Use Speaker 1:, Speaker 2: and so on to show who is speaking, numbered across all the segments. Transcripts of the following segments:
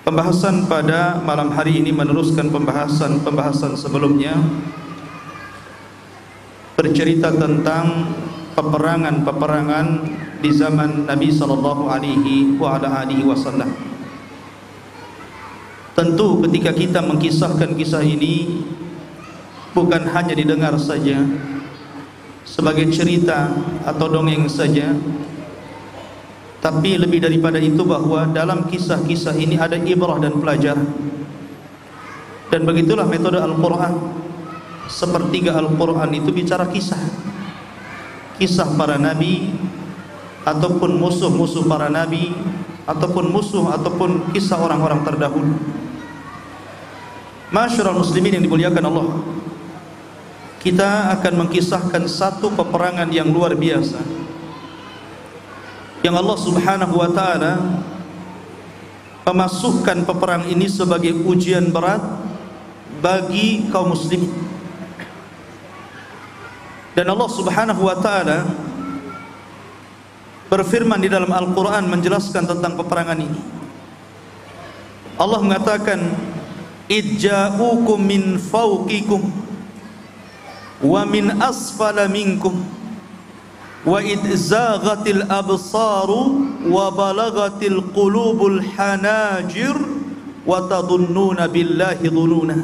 Speaker 1: Pembahasan pada malam hari ini meneruskan pembahasan sebelumnya, bercerita tentang peperangan di zaman Nabi sallallahu alaihi wasallam. Tentu ketika kita mengkisahkan kisah ini bukan hanya didengar saja sebagai cerita atau dongeng saja, tapi lebih daripada itu bahwa dalam kisah-kisah ini ada ibrah dan pelajaran. Dan begitulah metode Al-Quran. Sepertiga Al-Quran itu bicara kisah. Kisah para nabi, ataupun musuh-musuh para nabi, ataupun kisah orang-orang terdahulu. Masyarul muslimin yang dimuliakan Allah, kita akan mengkisahkan satu peperangan yang luar biasa yang Allah subhanahu wa ta'ala memasukkan peperang ini sebagai ujian berat bagi kaum muslimin. Dan Allah subhanahu wa ta'ala berfirman di dalam Al-Quran menjelaskan tentang peperangan ini. Allah mengatakan, idja'ukum min fawqikum wa min asfala minkum wa id zaghatil absaru wa balagatil qulubul hanajir wa tadunnuna billahi dhununa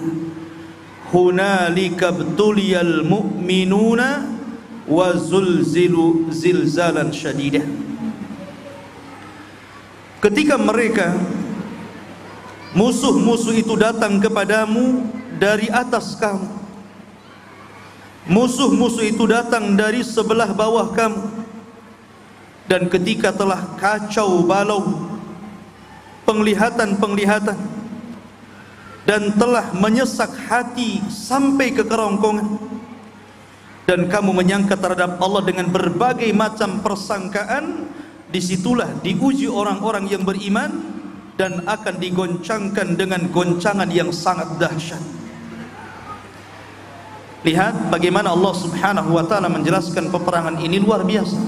Speaker 1: hunalika btuliyal mu'minuna wa zulzilu zilzalan syadidah. Ketika mereka musuh-musuh itu datang kepadamu dari atas kamu, musuh-musuh itu datang dari sebelah bawah kamu, dan ketika telah kacau balau penglihatan-penglihatan dan telah menyesak hati sampai ke kerongkongan, dan kamu menyangka terhadap Allah dengan berbagai macam persangkaan, disitulah diuji orang-orang yang beriman dan akan digoncangkan dengan goncangan yang sangat dahsyat. Lihat bagaimana Allah subhanahu wa ta'ala menjelaskan peperangan ini luar biasa.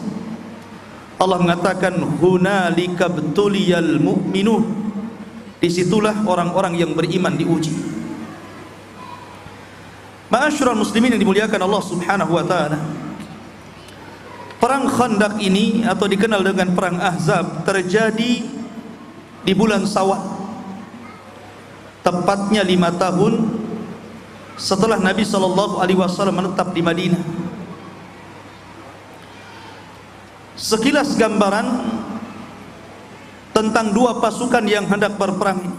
Speaker 1: Allah mengatakan, hunalika btuliyal mu'minun. Disitulah orang-orang yang beriman diuji. Ma'asyiral muslimin yang dimuliakan Allah subhanahu wa ta'ala, perang Khandaq ini atau dikenal dengan perang Ahzab terjadi di bulan Syawal, tepatnya 5 tahun setelah Nabi sallallahu alaihi wasallam menetap di Madinah. Sekilas gambaran tentang dua pasukan yang hendak berperang ini.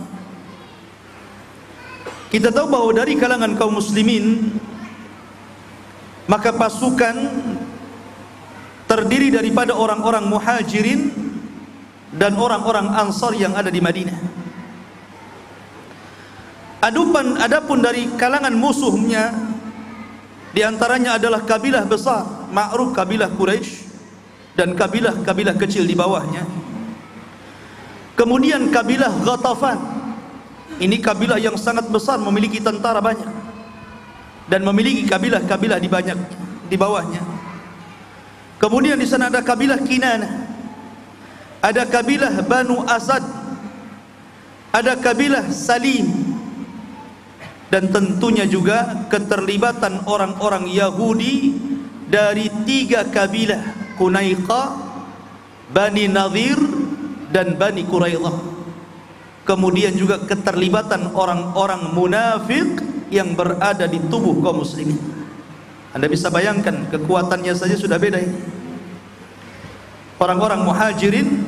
Speaker 1: Kita tahu bahwa dari kalangan kaum muslimin, maka pasukan terdiri daripada orang-orang muhajirin dan orang-orang ansar yang ada di Madinah. Adapun dari kalangan musuhnya, diantaranya adalah kabilah besar, ma'ruf kabilah Quraisy, dan kabilah-kabilah kecil di bawahnya. Kemudian kabilah Ghatafan, ini kabilah yang sangat besar, memiliki tentara banyak, dan memiliki kabilah-kabilah di bawahnya. Kemudian di sana ada kabilah Kinanah, ada kabilah Banu Asad, ada kabilah Salim, dan tentunya juga keterlibatan orang-orang Yahudi dari 3 kabilah, Qunaiqah, Bani Nadhir, dan Bani Quraidah. Kemudian juga keterlibatan orang-orang munafik yang berada di tubuh kaum muslimin. Anda bisa bayangkan kekuatannya saja sudah beda ini. Orang-orang muhajirin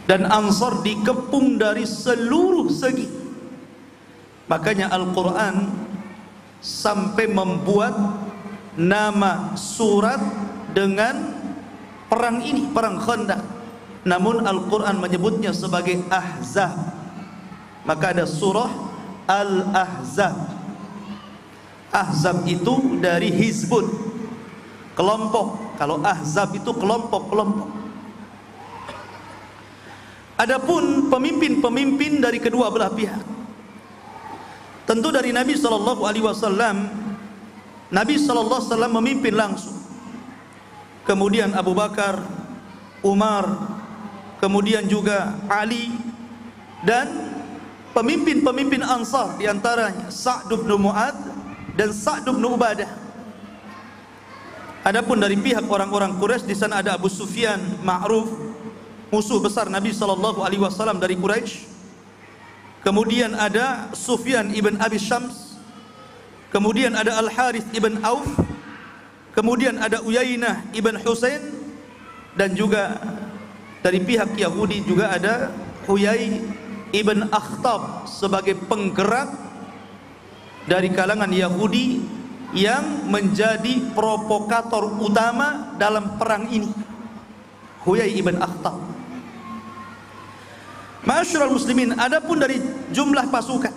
Speaker 1: dan ansar dikepung dari seluruh segi. Makanya Al-Quran sampai membuat nama surat dengan perang ini, perang Khandaq. Namun Al-Quran menyebutnya sebagai Ahzab. Maka ada surah Al-Ahzab. Ahzab itu dari hizbun, kelompok. Kalau ahzab itu kelompok-kelompok. Adapun pemimpin-pemimpin dari kedua belah pihak, tentu dari Nabi sallallahu alaihi wasallam, Nabi sallallahu alaihi wasallam memimpin langsung. Kemudian Abu Bakar, Umar, kemudian juga Ali, dan pemimpin-pemimpin Ansar, diantaranya Sa'd bin Mu'adz dan Sa'd bin Ubadah. Adapun dari pihak orang-orang Quraisy, di sana ada Abu Sufyan, ma'ruf, musuh besar Nabi sallallahu alaihi wasallam dari Quraisy. Kemudian ada Sufyan ibn Abi Syams, kemudian ada Al-Harith ibn Auf, kemudian ada Uyainah ibn Husain, dan juga dari pihak Yahudi juga ada Huyai ibn Akhtab sebagai penggerak dari kalangan Yahudi yang menjadi provokator utama dalam perang ini. Huyai ibn Akhtab. Ma'asyiral muslimin, adapun dari jumlah pasukan,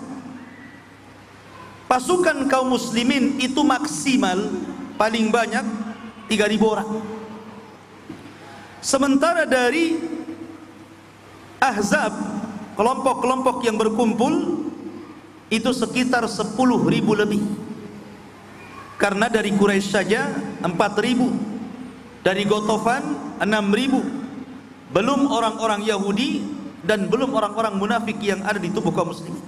Speaker 1: pasukan kaum muslimin itu maksimal paling banyak 3.000 orang. Sementara dari Ahzab, kelompok-kelompok yang berkumpul itu sekitar 10.000 lebih. Karena dari Quraisy saja 4.000, dari Ghatafan 6.000, belum orang-orang Yahudi dan belum orang-orang munafik yang ada di tubuh kaum muslimin.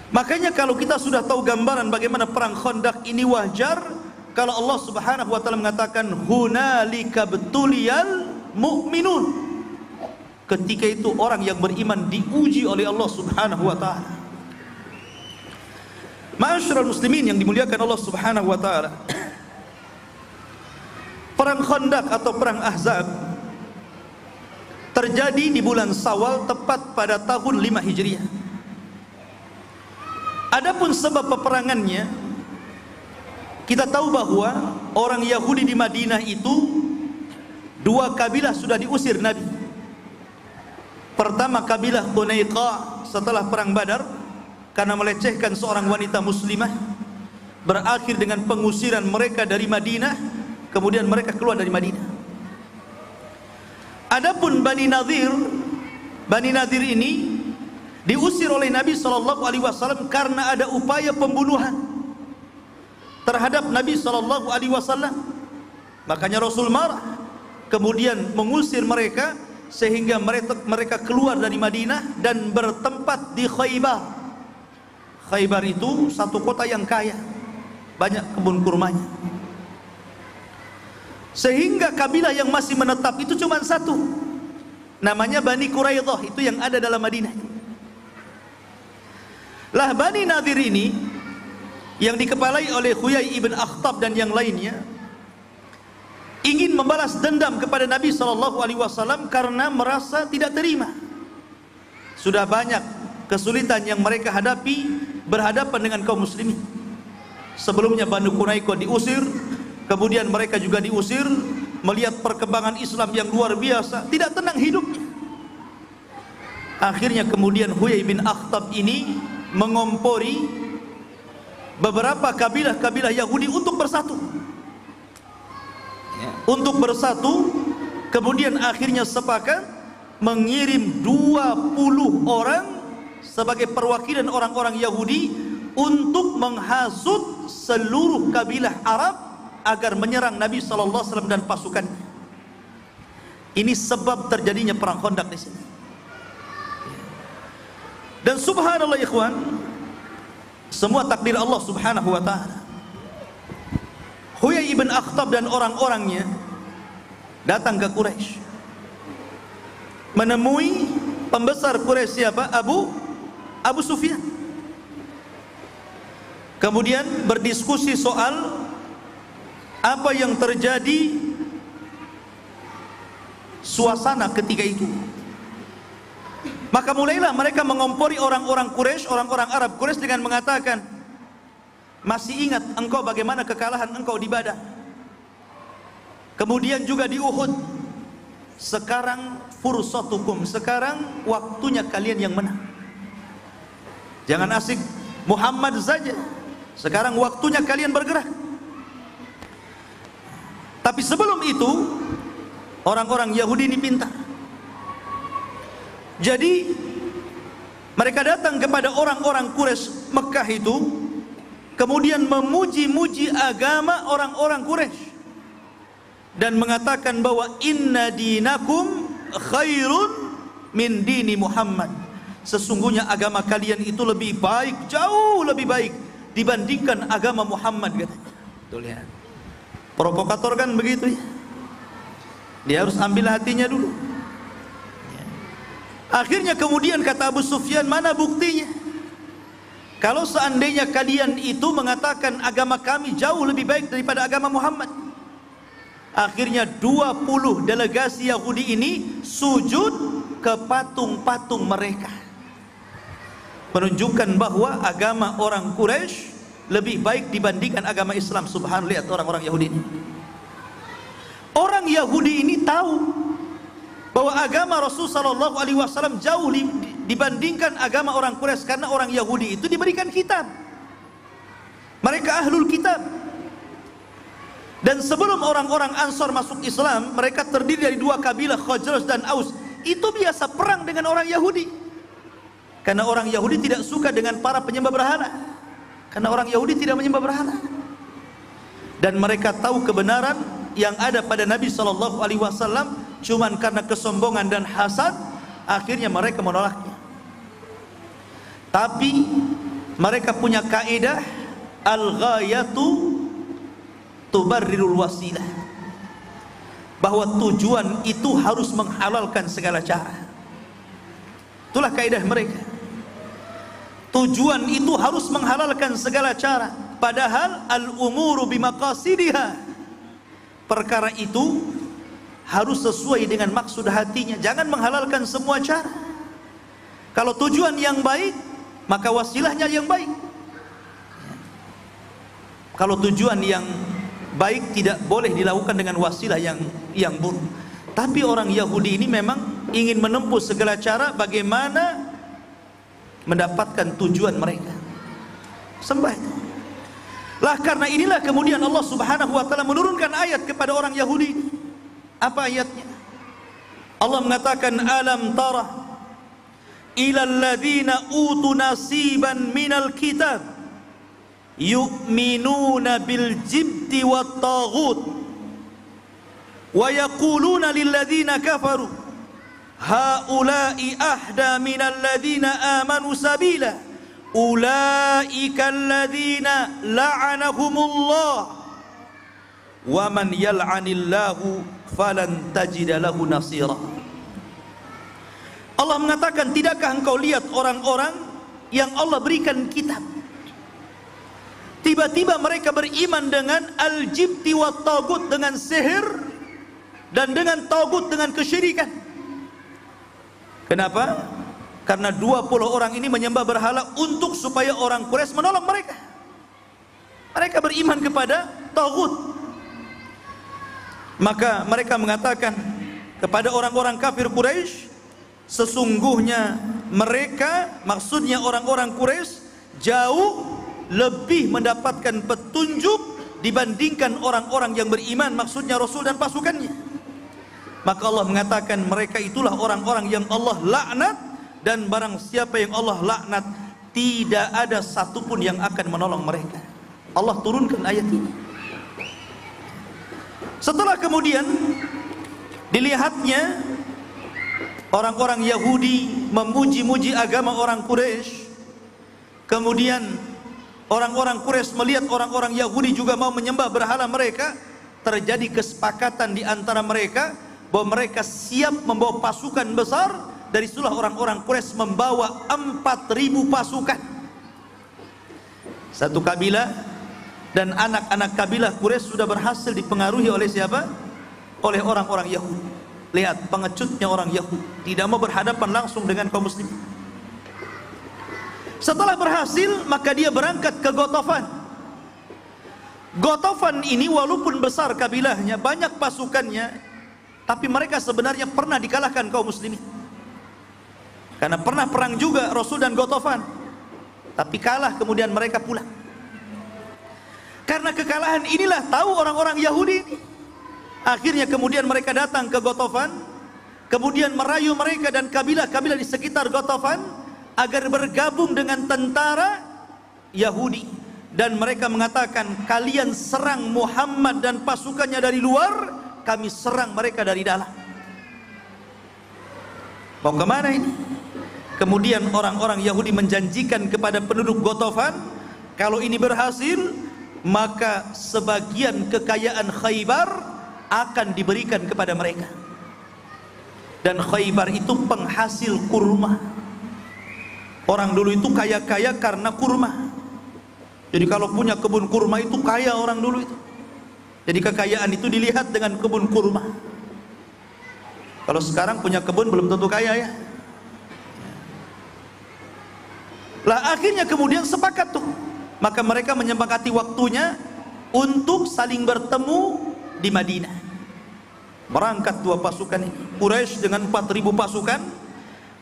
Speaker 1: Makanya kalau kita sudah tahu gambaran bagaimana perang Khandaq ini, wajar kalau Allah Subhanahu wa taala mengatakan hunalika betuliyal mu'minun. Ketika itu orang yang beriman diuji oleh Allah Subhanahu wa taala. Ma'asyiral muslimin yang dimuliakan Allah Subhanahu wa taala, perang Khandaq atau perang Ahzab terjadi di bulan Syawal tepat pada tahun 5 Hijriah. Adapun sebab peperangannya, kita tahu bahwa orang Yahudi di Madinah itu 2 kabilah sudah diusir Nabi. Pertama kabilah Qunaiqah setelah perang Badar karena melecehkan seorang wanita muslimah, berakhir dengan pengusiran mereka dari Madinah, kemudian mereka keluar dari Madinah. Adapun Bani Nadir ini diusir oleh Nabi sallallahu alaihi wasallam karena ada upaya pembunuhan terhadap Nabi sallallahu alaihi wasallam. Makanya Rasul marah, kemudian mengusir mereka sehingga mereka keluar dari Madinah dan bertempat di Khaybar. Khaybar itu satu kota yang kaya, banyak kebun kurmanya. Sehingga kabilah yang masih menetap itu cuma satu, namanya Bani Quraidah, itu yang ada dalam Madinah. Lah Bani Nadir ini yang dikepalai oleh Huyai ibn Akhtab dan yang lainnya ingin membalas dendam kepada Nabi SAW karena merasa tidak terima. Sudah banyak kesulitan yang mereka hadapi berhadapan dengan kaum muslimin. Sebelumnya Bani Quraidah diusir, kemudian mereka juga diusir, melihat perkembangan Islam yang luar biasa, tidak tenang hidupnya. Akhirnya kemudian Huyai bin Akhtab ini mengompori beberapa kabilah-kabilah Yahudi untuk bersatu. Untuk bersatu, kemudian akhirnya sepakat mengirim 20 orang sebagai perwakilan orang-orang Yahudi untuk menghasut seluruh kabilah Arab agar menyerang Nabi sallallahu alaihi wasallam dan pasukannya. Ini sebab terjadinya perang Khandaq di sini. Dan subhanallah ikhwan, semua takdir Allah Subhanahu wa taala. Huyai ibn Akhtab dan orang-orangnya datang ke Quraisy, menemui pembesar Quraisy siapa? Abu Sufyan. Kemudian berdiskusi soal apa yang terjadi, suasana ketika itu. Maka mulailah mereka mengompori orang-orang Quraisy, orang-orang Arab Quraisy dengan mengatakan, masih ingat engkau bagaimana kekalahan engkau di Badar, kemudian juga di Uhud. Sekarang fursatukum, sekarang waktunya kalian yang menang. Jangan asik Muhammad saja, Sekarang waktunya kalian bergerak. Tapi sebelum itu, orang-orang Yahudi ini pintar. Jadi mereka datang kepada orang-orang Quraisy Mekah itu, kemudian memuji-muji agama orang-orang Quraisy dan mengatakan bahwa inna dinakum khairun min dini Muhammad. Sesungguhnya agama kalian itu lebih baik, jauh lebih baik dibandingkan agama Muhammad, katanya. Tuh lihat. Provokator kan begitu ya. Dia harus ambil hatinya dulu. Akhirnya kemudian kata Abu Sufyan, mana buktinya? Kalau seandainya kalian itu mengatakan agama kami jauh lebih baik daripada agama Muhammad. Akhirnya 20 delegasi Yahudi ini sujud ke patung-patung mereka, menunjukkan bahwa agama orang Quraisy lebih baik dibandingkan agama Islam. Subhanallah, lihat orang-orang Yahudi ini. Orang Yahudi ini tahu bahwa agama Rasul sallallahu alaihi wasallam jauh dibandingkan agama orang Quraisy, karena orang Yahudi itu diberikan kitab. Mereka ahlul kitab. Dan sebelum orang-orang Ansor masuk Islam, mereka terdiri dari dua kabilah, Khazraj dan Aus. Itu biasa perang dengan orang Yahudi, karena orang Yahudi tidak suka dengan para penyembah berhala, karena orang Yahudi tidak menyembah berhala. Dan mereka tahu kebenaran yang ada pada Nabi sallallahu alaihi wasallam, cuman karena kesombongan dan hasad, akhirnya mereka menolaknya. Tapi mereka punya kaidah al-ghayatu tubarrirul wasilah, bahwa tujuan itu harus menghalalkan segala cara. Itulah kaidah mereka. Tujuan itu harus menghalalkan segala cara, padahal al-umuru bimaqasidiha. Perkara itu harus sesuai dengan maksud hatinya. Jangan menghalalkan semua cara. Kalau tujuan yang baik, maka wasilahnya yang baik. Kalau tujuan yang baik tidak boleh dilakukan dengan wasilah yang buruk. Tapi orang Yahudi ini memang ingin menempuh segala cara bagaimana mendapatkan tujuan mereka. Sembah itu. Lah karena inilah kemudian Allah Subhanahu wa taala menurunkan ayat kepada orang Yahudi. Apa ayatnya? Allah mengatakan, alam tara ilal ladzina utu nasiban minal kitab yu'minuna bil jibti wat taghut wa yaquluna lil ladzina kafaru haula'i ahda minal ladzina amanu sabila ulaika alladzina la'anahumullah wa man yal'anillahu falan tajida lahu nasira. Allah mengatakan, tidakkah engkau lihat orang-orang yang Allah berikan kitab, tiba-tiba mereka beriman dengan al-jibti wa tagut, dengan sihir dan dengan tagut, dengan kesyirikan. Kenapa? Karena 20 orang ini menyembah berhala untuk supaya orang Quraisy menolong mereka. Mereka beriman kepada tagut. Maka mereka mengatakan kepada orang-orang kafir Quraisy, sesungguhnya mereka, maksudnya orang-orang Quraisy, jauh lebih mendapatkan petunjuk dibandingkan orang-orang yang beriman, maksudnya Rasul dan pasukannya. Maka Allah mengatakan mereka itulah orang-orang yang Allah laknat, dan barang siapa yang Allah laknat, tidak ada satupun yang akan menolong mereka. Allah turunkan ayat ini. Setelah kemudian dilihatnya orang-orang Yahudi memuji-muji agama orang Quraisy, kemudian orang-orang Quraisy melihat orang-orang Yahudi juga mau menyembah berhala mereka, terjadi kesepakatan di antara mereka bahwa mereka siap membawa pasukan besar. Dari situlah orang-orang Quraisy membawa 4.000 pasukan. Satu kabilah, dan anak-anak kabilah Quraisy sudah berhasil dipengaruhi oleh siapa? Oleh orang-orang Yahudi. Lihat pengecutnya orang Yahudi, tidak mau berhadapan langsung dengan kaum muslimin. Setelah berhasil, maka dia berangkat ke Ghatafan. Ghatafan ini walaupun besar kabilahnya, banyak pasukannya, tapi mereka sebenarnya pernah dikalahkan kaum muslimin. Karena pernah perang juga Rasul dan Ghatafan, tapi kalah, kemudian mereka pulang. Karena kekalahan inilah tahu orang-orang Yahudi ini. Akhirnya kemudian mereka datang ke Ghatafan, kemudian merayu mereka dan kabilah-kabilah di sekitar Ghatafan agar bergabung dengan tentara Yahudi, dan mereka mengatakan, kalian serang Muhammad dan pasukannya dari luar, kami serang mereka dari dalam. Mau kemana ini? Kemudian orang-orang Yahudi menjanjikan kepada penduduk Ghatafan, kalau ini berhasil, maka sebagian kekayaan Khaybar akan diberikan kepada mereka. Dan Khaybar itu penghasil kurma. Orang dulu itu kaya-kaya karena kurma. Jadi kalau punya kebun kurma itu kaya orang dulu itu. Jadi kekayaan itu dilihat dengan kebun kurma. Kalau sekarang punya kebun belum tentu kaya ya. Lah akhirnya kemudian sepakat tuh. Maka mereka menyepakati waktunya untuk saling bertemu di Madinah. Berangkat dua pasukan ini, Quraisy dengan 4.000 pasukan,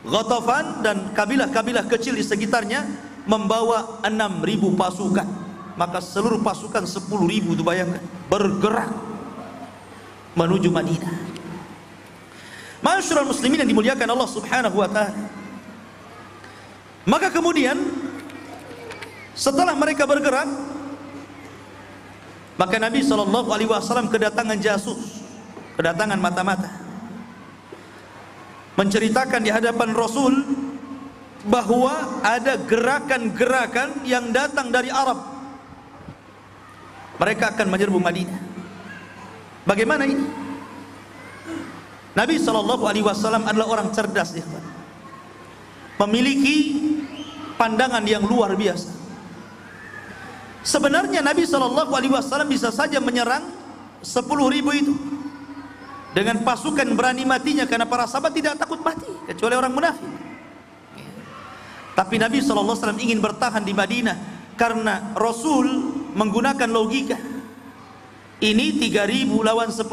Speaker 1: Ghatafan dan kabilah-kabilah kecil di sekitarnya membawa 6.000 pasukan. Maka seluruh pasukan 10.000 itu bayangkan, bergerak menuju Madinah. Ma'asyiral muslimin yang dimuliakan Allah Subhanahu wa taala. Maka kemudian setelah mereka bergerak, maka Nabi SAW kedatangan jasus, kedatangan mata-mata, menceritakan di hadapan Rasul bahwa ada gerakan-gerakan yang datang dari Arab. Mereka akan menyerbu Madinah. Bagaimana ini? Nabi SAW adalah orang cerdas, ya, memiliki pandangan yang luar biasa. Sebenarnya Nabi SAW bisa saja menyerang 10.000 itu dengan pasukan berani matinya, karena para sahabat tidak takut mati kecuali orang munafik. Tapi Nabi SAW ingin bertahan di Madinah karena Rasul menggunakan logika. Ini 3.000 lawan 10.000,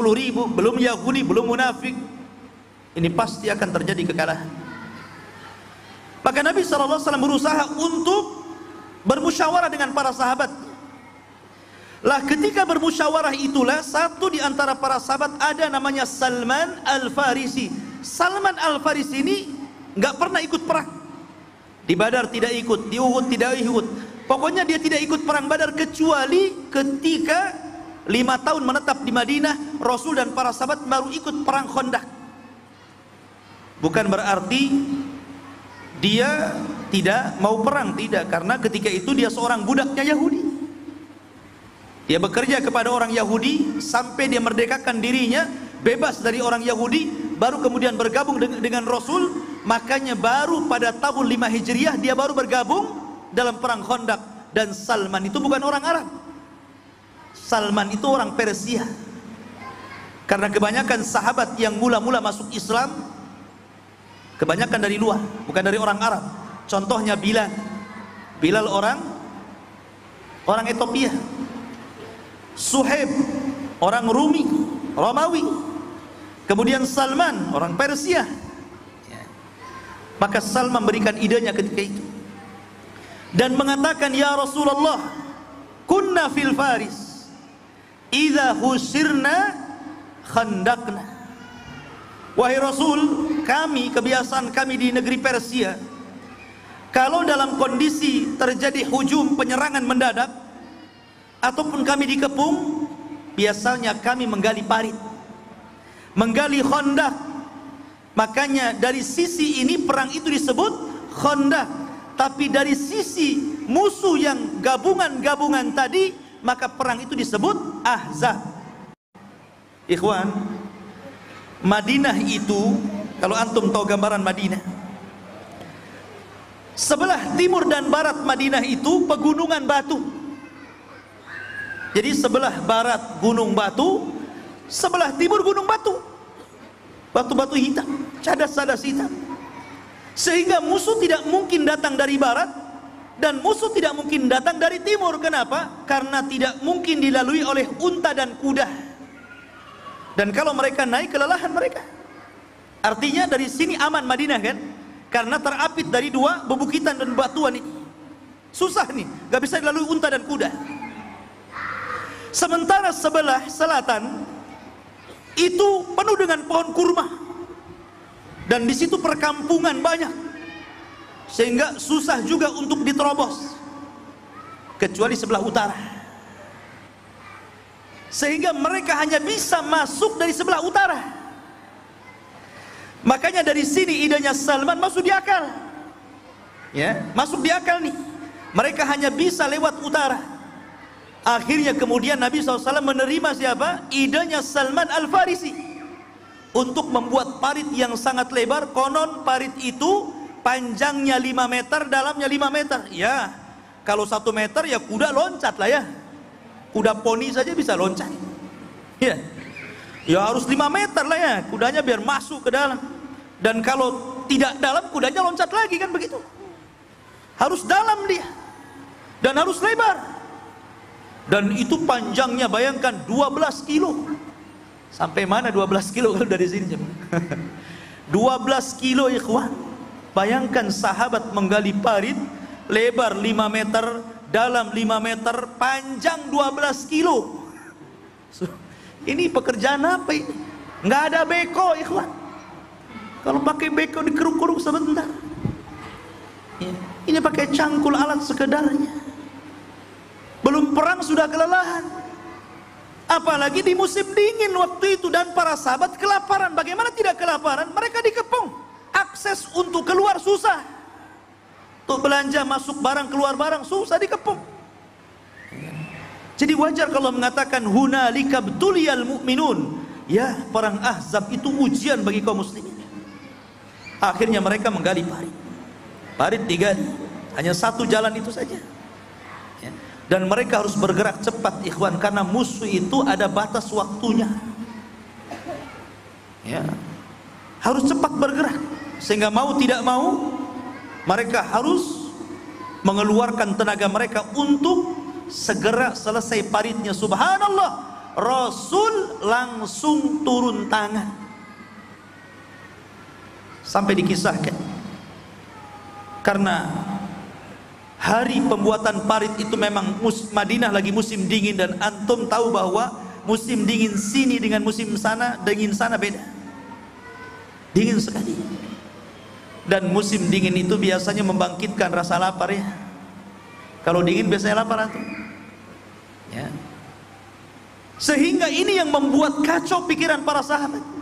Speaker 1: belum Yahudi, belum munafik. Ini pasti akan terjadi kekalahan. Maka Nabi SAW berusaha untuk bermusyawarah dengan para sahabat. Lah ketika bermusyawarah itulah satu di antara para sahabat ada namanya Salman Al-Farisi. Salman Al-Farisi ini nggak pernah ikut perang. Di Badar tidak ikut, di Uhud tidak ikut. Pokoknya dia tidak ikut perang Badar kecuali ketika 5 tahun menetap di Madinah, Rasul dan para sahabat baru ikut perang Khandaq. Bukan berarti dia tidak mau perang, tidak, karena ketika itu dia seorang budaknya Yahudi. Dia bekerja kepada orang Yahudi sampai dia merdekakan dirinya, bebas dari orang Yahudi, baru kemudian bergabung dengan Rasul. Makanya baru pada tahun 5 Hijriah dia baru bergabung dalam perang Khandaq. Dan Salman itu bukan orang Arab, Salman itu orang Persia. Karena kebanyakan sahabat yang mula-mula masuk Islam kebanyakan dari luar, bukan dari orang Arab. Contohnya Bilal. Bilal orang Ethiopia. Suhaib orang Romawi. Kemudian Salman orang Persia. Maka Salman memberikan idenya ketika itu dan mengatakan, ya Rasulullah, kunna fil Faris idza husirna khandaqna. Wahai Rasul, kebiasaan kami di negeri Persia, kalau dalam kondisi terjadi hujum, penyerangan mendadak, ataupun kami dikepung, biasanya kami menggali parit, menggali khandaq. Makanya dari sisi ini perang itu disebut Khandaq, tapi dari sisi musuh yang gabungan-gabungan tadi, maka perang itu disebut Ahzab. Ikhwan, Madinah itu, kalau antum tahu gambaran Madinah, sebelah timur dan barat Madinah itu pegunungan batu. Jadi sebelah barat gunung batu, sebelah timur gunung batu, batu-batu hitam, cadas-cadas hitam. Sehingga musuh tidak mungkin datang dari barat dan musuh tidak mungkin datang dari timur. Kenapa? Karena tidak mungkin dilalui oleh unta dan kuda. Dan kalau mereka naik, kelelahan mereka. Artinya dari sini aman Madinah kan? Karena terapit dari dua bebukitan dan batuan ini. Susah nih, gak bisa dilalui unta dan kuda. Sementara sebelah selatan itu penuh dengan pohon kurma, dan di situ perkampungan banyak, sehingga susah juga untuk diterobos, kecuali sebelah utara. Sehingga mereka hanya bisa masuk dari sebelah utara. Makanya dari sini idenya Salman masuk di akal, ya, masuk di akal nih. Mereka hanya bisa lewat utara. Akhirnya kemudian Nabi SAW menerima siapa? Idenya Salman Al-Farisi untuk membuat parit yang sangat lebar. Konon parit itu panjangnya 5 meter, dalamnya 5 meter. Ya, kalau 1 meter ya kuda loncat lah ya. Kuda poni saja bisa loncat. Ya, ya harus 5 meter lah ya, kudanya biar masuk ke dalam. Dan kalau tidak dalam, kudanya loncat lagi, kan begitu. Harus dalam dia, dan harus lebar. Dan itu panjangnya bayangkan 12 kilo. Sampai mana 12 kilo kalau dari sini? 12 kilo ikhwan. Bayangkan sahabat menggali parit, lebar 5 meter, dalam 5 meter, panjang 12 kilo. Ini pekerjaan apa ini? Nggak ada beko ikhwan. Kalau pakai beko dikeruk-keruk sebentar. Ini pakai cangkul alat sekedarnya. Belum perang sudah kelelahan, apalagi di musim dingin waktu itu, dan para sahabat kelaparan. Bagaimana tidak kelaparan? Mereka dikepung, akses untuk keluar susah, untuk belanja, masuk barang, keluar barang susah, dikepung. Jadi wajar kalau mengatakan hunalika btuliyal mu'minun. Ya, perang Ahzab itu ujian bagi kaum muslimin. Akhirnya mereka menggali parit. Parit digali, hanya satu jalan itu saja. Dan mereka harus bergerak cepat ikhwan, karena musuh itu ada batas waktunya. Ya, harus cepat bergerak, sehingga mau tidak mau mereka harus mengeluarkan tenaga mereka untuk segera selesai paritnya. Subhanallah, Rasul langsung turun tangan. Sampai dikisahkan, karena hari pembuatan parit itu memang Madinah lagi musim dingin, dan antum tahu bahwa musim dingin sini dengan musim sana, dingin sana beda. Dingin sekali. Dan musim dingin itu biasanya membangkitkan rasa lapar ya. Kalau dingin biasanya lapar antum. Ya. Sehingga ini yang membuat kacau pikiran para sahabat.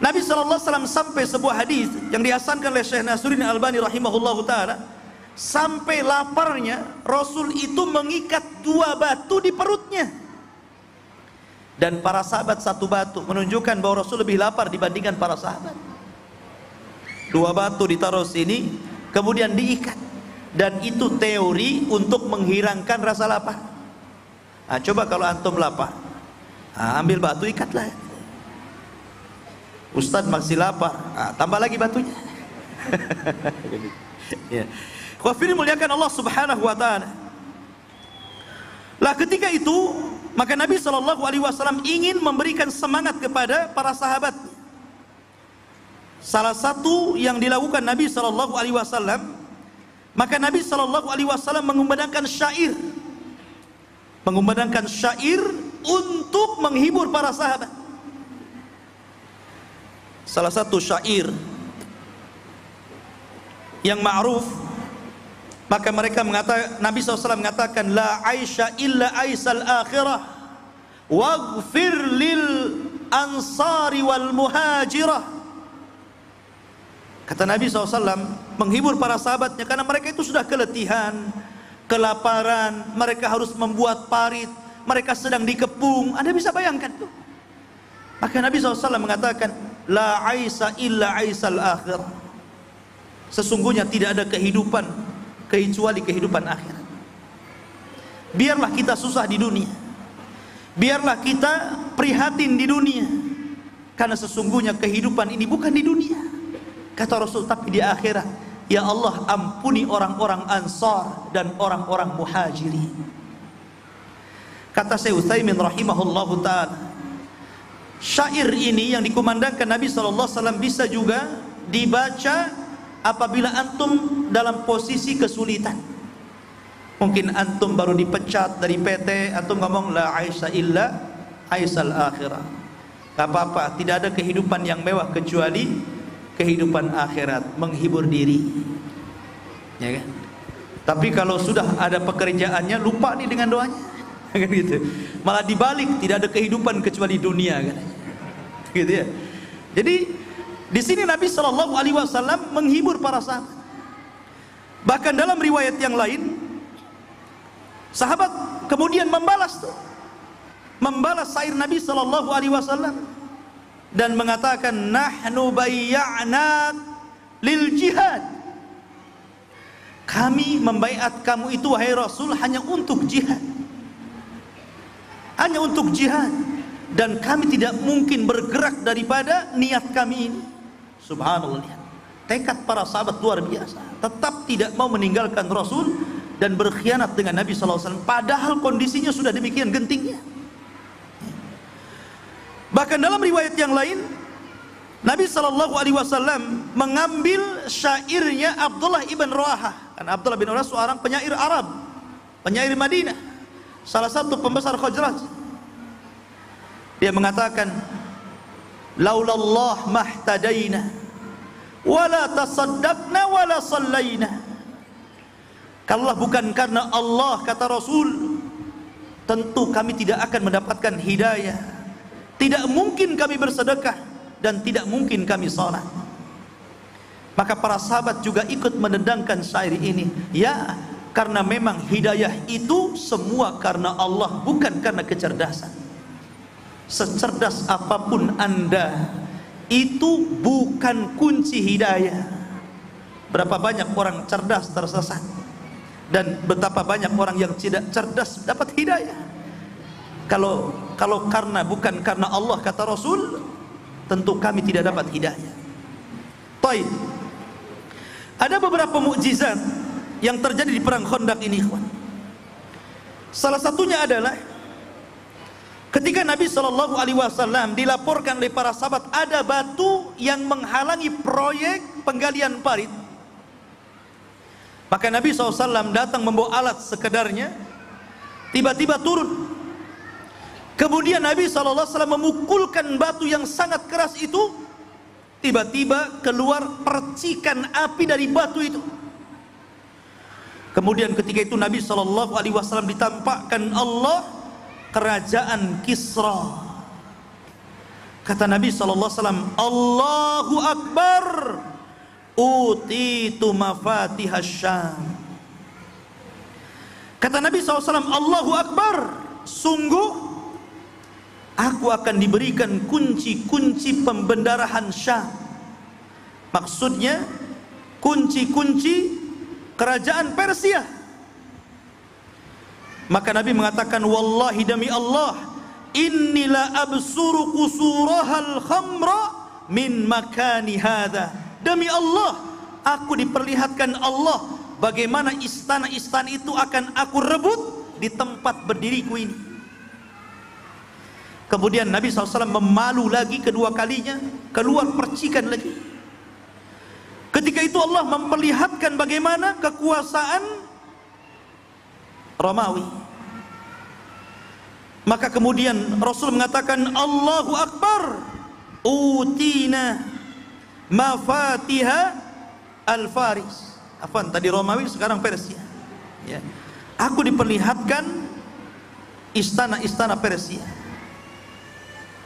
Speaker 1: Nabi SAW sampai sebuah hadis yang dihasankan oleh Syekh Nasruddin Albani rahimahullahu taala, sampai laparnya Rasul itu mengikat 2 batu di perutnya, dan para sahabat 1 batu, menunjukkan bahwa Rasul lebih lapar dibandingkan para sahabat. 2 batu ditaruh sini, kemudian diikat, dan itu teori untuk menghilangkan rasa lapar. Nah, coba kalau antum lapar, ambil batu, ikatlah. Ustadz masih lapar, tambah lagi batunya. Ya. Khawafir muliakan Allah Subhanahu wa taala. Lah ketika itu, maka Nabi SAW ingin memberikan semangat kepada para sahabat. Salah satu yang dilakukan Nabi SAW, maka Nabi SAW mengumandangkan syair. Mengumandangkan syair untuk menghibur para sahabat. Salah satu syair yang ma'ruf, maka mereka mengatakan, Nabi SAW mengatakan, la aisha illa aisal akhirah waghfir lil ansari wal muhajirah. Kata Nabi SAW menghibur para sahabatnya, karena mereka itu sudah keletihan, kelaparan, mereka harus membuat parit, mereka sedang dikepung. Anda bisa bayangkan tuh. Maka Nabi SAW mengatakan, la aisha illa aisal akhirah, sesungguhnya tidak ada kehidupan kecuali kehidupan akhirat. Biarlah kita susah di dunia, biarlah kita prihatin di dunia, karena sesungguhnya kehidupan ini bukan di dunia, kata Rasul, tapi di akhirat. Ya Allah, ampuni orang-orang Ansar dan orang-orang Muhajirin. Kata Syekh Utsaimin rahimahullahu ta'ala, syair ini yang dikumandangkan Nabi SAW bisa juga dibaca apabila antum dalam posisi kesulitan. Mungkin antum baru dipecat dari PT, antum ngomong la aisha illa aisal akhirah. Gak apa-apa, tidak ada kehidupan yang mewah kecuali kehidupan akhirat, menghibur diri, ya kan? Tapi kalau sudah ada pekerjaannya, lupa nih dengan doanya, kan gitu. Malah dibalik, tidak ada kehidupan kecuali dunia, kan? Gitu ya. Jadi di sini Nabi Shallallahu Alaihi Wasallam menghibur para sahabat. Bahkan dalam riwayat yang lain, sahabat kemudian membalas syair Nabi Shallallahu Alaihi Wasallam dan mengatakan, nahnu bayya'na lil jihad. Kami membaiat kamu itu wahai Rasul hanya untuk jihad, hanya untuk jihad, dan kami tidak mungkin bergerak daripada niat kami ini. Subhanallah, tekad para sahabat luar biasa, tetap tidak mau meninggalkan Rasul dan berkhianat dengan Nabi SAW, padahal kondisinya sudah demikian gentingnya. Bahkan dalam riwayat yang lain, Nabi SAW mengambil syairnya Abdullah ibn Rawahah. Karena Abdullah bin Rawahah seorang penyair Arab, penyair Madinah, salah satu pembesar Khazraj. Dia mengatakan, laulallah mahtadaina wala tasaddaqna wala sallaina. Kalau bukan karena Allah, kata Rasul, tentu kami tidak akan mendapatkan hidayah. Tidak mungkin kami bersedekah dan tidak mungkin kami salat. Maka para sahabat juga ikut mendendangkan syair ini. Ya, karena memang hidayah itu semua karena Allah, bukan karena kecerdasan. Secerdas apapun Anda, itu bukan kunci hidayah. Berapa banyak orang cerdas tersesat, dan betapa banyak orang yang tidak cerdas dapat hidayah. Kalau bukan karena Allah, kata Rasul, tentu kami tidak dapat hidayah. Taib. Ada beberapa mukjizat yang terjadi di perang Khandaq ini, ikhwan. Salah satunya adalah ketika Nabi Shallallahu Alaihi Wasallam dilaporkan oleh para sahabat ada batu yang menghalangi proyek penggalian parit. Maka Nabi SAW datang membawa alat sekedarnya, tiba-tiba turun. Kemudian Nabi SAW memukulkan batu yang sangat keras itu, tiba-tiba keluar percikan api dari batu itu. Kemudian ketika itu Nabi SAW ditampakkan Allah kerajaan Kisra. Kata Nabi SAW, Allahu Akbar, utitu mafatihas Syam. Kata Nabi SAW, Allahu Akbar, sungguh aku akan diberikan kunci-kunci pembendarahan Syam. Maksudnya kunci-kunci kerajaan Persia. Maka Nabi mengatakan, wallahi demi Allah, innila absuru qusurahal khamra min makani hadha. Demi Allah, aku diperlihatkan Allah bagaimana istana-istana itu akan aku rebut di tempat berdiriku ini. Kemudian Nabi SAW memalu lagi kedua kalinya, keluar percikan lagi. Ketika itu Allah memperlihatkan bagaimana kekuasaan Romawi. Maka kemudian Rasul mengatakan, Allahu Akbar, utina mafatiha al-Faris. Afwan, tadi Romawi, sekarang Persia. Ya. Aku diperlihatkan istana-istana Persia,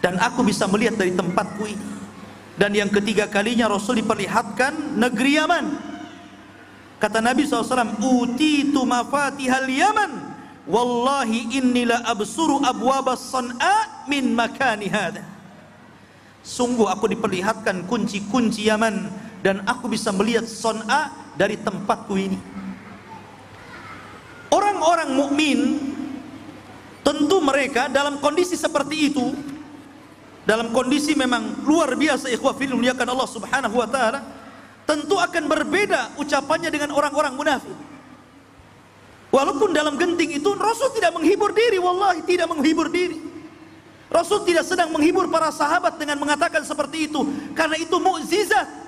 Speaker 1: dan aku bisa melihat dari tempatku ini. Dan yang ketiga kalinya Rasul diperlihatkan negeri Yaman. Kata Nabi SAW, utitu mafatihal Yaman, wallahi innila absuru abwabas San'a min makani hadha. Sungguh aku diperlihatkan kunci-kunci Yaman, dan aku bisa melihat San'a dari tempatku ini. Orang-orang mukmin tentu mereka dalam kondisi seperti itu, dalam kondisi memang luar biasa, ikhwah fillah muliakan Allah Subhanahu wa taala, tentu akan berbeda ucapannya dengan orang-orang munafik. Walaupun dalam genting itu Rasul tidak menghibur diri, wallahi tidak menghibur diri. Rasul tidak sedang menghibur para sahabat dengan mengatakan seperti itu, karena itu mukjizat.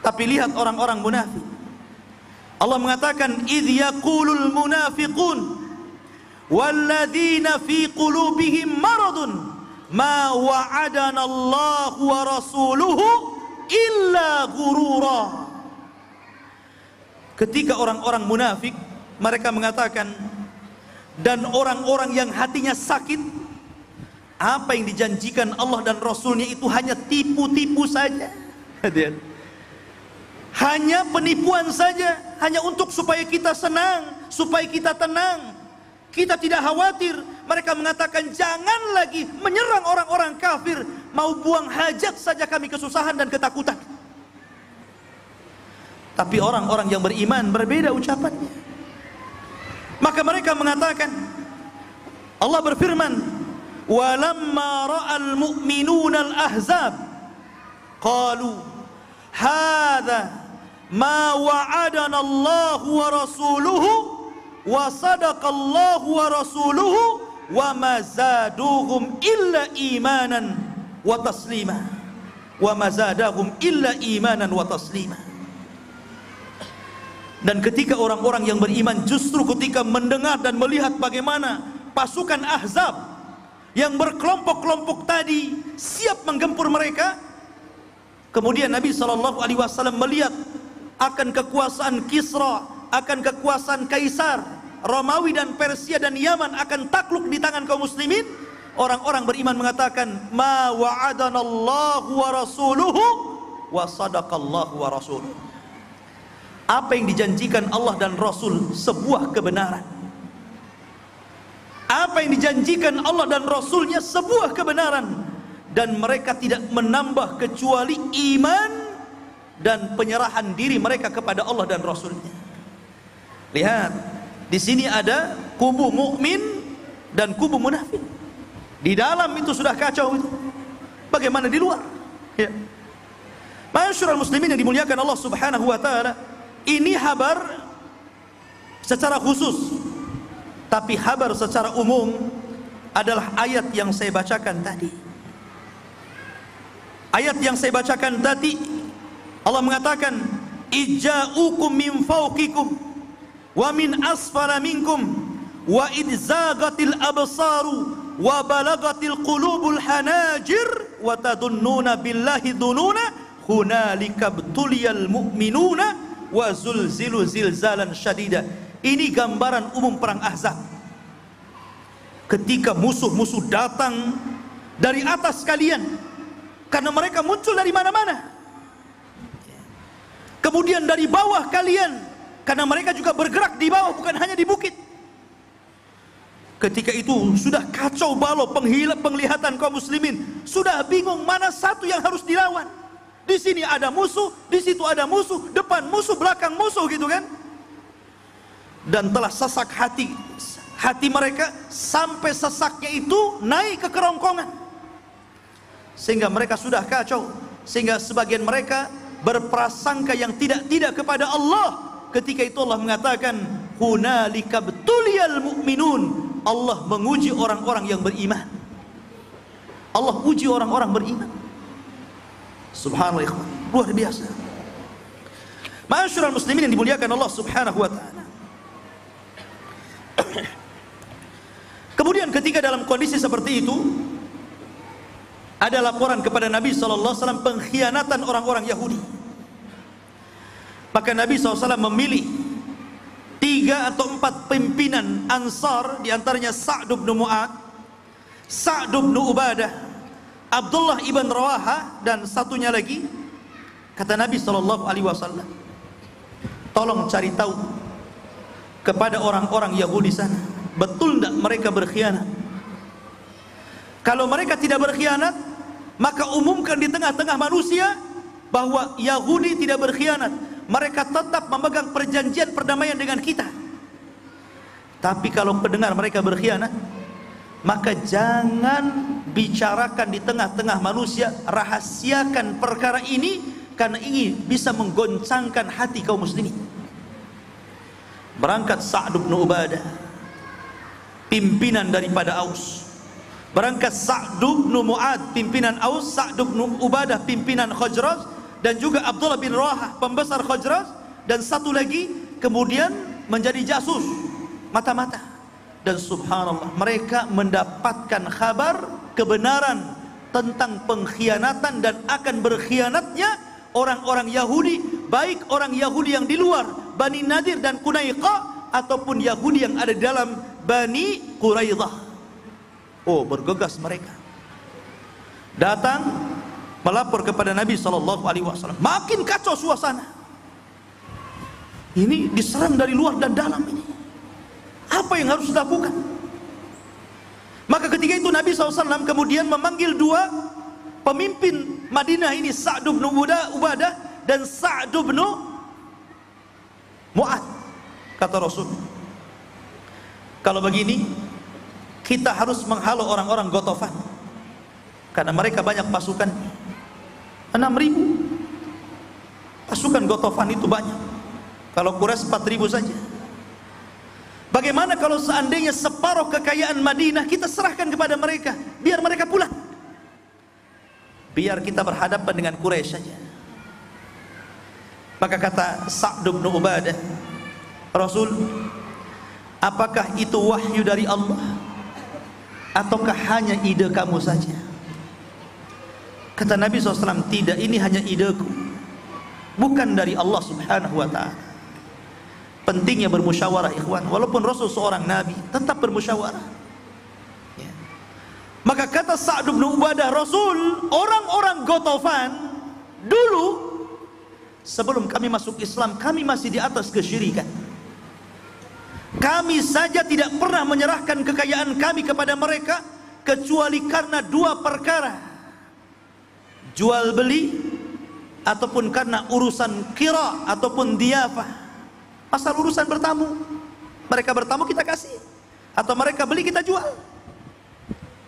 Speaker 1: Tapi lihat orang-orang munafik, Allah mengatakan, idh yaqulul munafiqun walladzina fi qulubihim maradun ma wa'adana Allah wa rasuluhu illa ghurura. Ketika orang-orang munafik, mereka mengatakan, dan orang-orang yang hatinya sakit, apa yang dijanjikan Allah dan Rasulnya itu hanya tipu-tipu saja. Hanya penipuan saja, hanya untuk supaya kita senang, supaya kita tenang, kita tidak khawatir. Mereka mengatakan, jangan lagi menyerang orang-orang kafir, mau buang hajat saja kami kesusahan dan ketakutan. Tapi orang-orang yang beriman berbeda ucapannya. Maka mereka mengatakan, Allah berfirman, walamma ra'al mu'minuna al-ahzab qalu hadza ma wa'adana Allah wa rasuluhu wa sadaqallahu wa rasuluhu wa ma zaduhum illa imanan wa taslima wa ma zadahum illa imanan wa taslima. Dan ketika orang-orang yang beriman justru ketika mendengar dan melihat bagaimana pasukan Ahzab yang berkelompok-kelompok tadi siap menggempur mereka, kemudian Nabi SAW melihat akan kekuasaan Kisra, akan kekuasaan Kaisar, Romawi dan Persia dan Yaman akan takluk di tangan kaum muslimin. Orang-orang beriman mengatakan, ma wa'adanallahu wa rasuluhu wa sadaqallahu wa rasuluhu. Apa yang dijanjikan Allah dan Rasul sebuah kebenaran. Apa yang dijanjikan Allah dan Rasulnya sebuah kebenaran. Dan mereka tidak menambah kecuali iman dan penyerahan diri mereka kepada Allah dan Rasulnya. Lihat, di sini ada kubu mukmin dan kubu munafik. Di dalam itu sudah kacau itu. Bagaimana di luar? Ya. Masyarul muslimin yang dimuliakan Allah Subhanahu wa taala, ini kabar secara khusus, tapi kabar secara umum adalah ayat yang saya bacakan tadi. Ayat yang saya bacakan tadi, Allah mengatakan, ija'ukum min fawqikum wa min asfala minkum wa idzagatil absaru wa balagatil qulubul hanajir wa tadunnuna billahi dununa hunalika btuliyal mu'minuna wa zulzilu zilzalan syadida. Ini gambaran umum perang Ahzab. Ketika musuh-musuh datang dari atas kalian, karena mereka muncul dari mana-mana. Kemudian dari bawah kalian, karena mereka juga bergerak di bawah, bukan hanya di bukit. Ketika itu sudah kacau balau penglihatan kaum muslimin, sudah bingung mana satu yang harus dilawan. Di sini ada musuh, di situ ada musuh, depan musuh, belakang musuh, gitu kan? Dan telah sesak hati mereka sampai sesaknya itu naik ke kerongkongan, sehingga mereka sudah kacau, sehingga sebagian mereka berprasangka yang tidak kepada Allah. Ketika itu Allah mengatakan, hunalika btuliyal mu'minun. Allah menguji orang-orang yang beriman. Allah uji orang-orang beriman. Subhanallah, ikhwan, luar biasa. Masyarul muslimin yang dimuliakan Allah Subhanahu wa taala. Kemudian ketika dalam kondisi seperti itu, ada laporan kepada Nabi SAW pengkhianatan orang-orang Yahudi. Maka Nabi SAW memilih 3 atau 4 pimpinan Ansar, diantaranya Sa'd bin Mu'ad, Sa'd bin Ubadah, Abdullah ibn Rawaha, dan satunya lagi. Kata Nabi SAW, tolong cari tahu kepada orang-orang Yahudi sana, betul tidak mereka berkhianat? Kalau mereka tidak berkhianat, maka umumkan di tengah-tengah manusia bahwa Yahudi tidak berkhianat. Mereka tetap memegang perjanjian perdamaian dengan kita. Tapi kalau mendengar mereka berkhianat, maka jangan bicarakan di tengah-tengah manusia, rahasiakan perkara ini, karena ini bisa menggoncangkan hati kaum muslimin. Berangkat Sa'd bin Ubadah, pimpinan daripada Aus. Berangkat Sa'd bin Mu'ad, pimpinan Aus, Sa'd bin Ubadah, pimpinan Khazraj, dan juga Abdullah bin Rawahah, pembesar Khazraj, dan satu lagi kemudian menjadi jasus mata-mata. Dan subhanallah, mereka mendapatkan kabar kebenaran tentang pengkhianatan dan akan berkhianatnya orang-orang Yahudi, baik orang Yahudi yang di luar Bani Nadir dan Qunaiqah ataupun Yahudi yang ada di dalam Bani Quraidah. Oh, bergegas mereka, datang melapor kepada Nabi SAW. Makin kacau suasana. Ini diserang dari luar dan dalam ini. Apa yang harus dilakukan? Maka ketika itu Nabi SAW kemudian memanggil dua pemimpin Madinah ini, Sa'd bin Ubadah dan Sa'd bin Mu'adz. Kata Rasul, kalau begini kita harus menghalau orang-orang Ghatafan, karena mereka banyak pasukan, 6.000 pasukan Ghatafan itu banyak. Kalau Quraisy 4.000 saja. Bagaimana kalau seandainya separuh kekayaan Madinah kita serahkan kepada mereka, biar mereka pulang, biar kita berhadapan dengan Quraisy saja. Maka kata Sa'd bin Ubadah, Rasul, apakah itu wahyu dari Allah ataukah hanya ide kamu saja? Kata Nabi SAW, tidak, ini hanya ideku, bukan dari Allah Subhanahu wa ta'ala. Pentingnya bermusyawarah, ikhwan. Walaupun Rasul seorang Nabi, tetap bermusyawarah ya. Maka kata Sa'd bin Ubadah, Rasul, orang-orang Ghatafan dulu sebelum kami masuk Islam, kami masih di atas kesyirikan. Kami saja tidak pernah menyerahkan kekayaan kami kepada mereka, kecuali karena dua perkara: jual beli, ataupun karena urusan kira ataupun diyafah. Asal urusan bertamu, mereka bertamu kita kasih, atau mereka beli kita jual.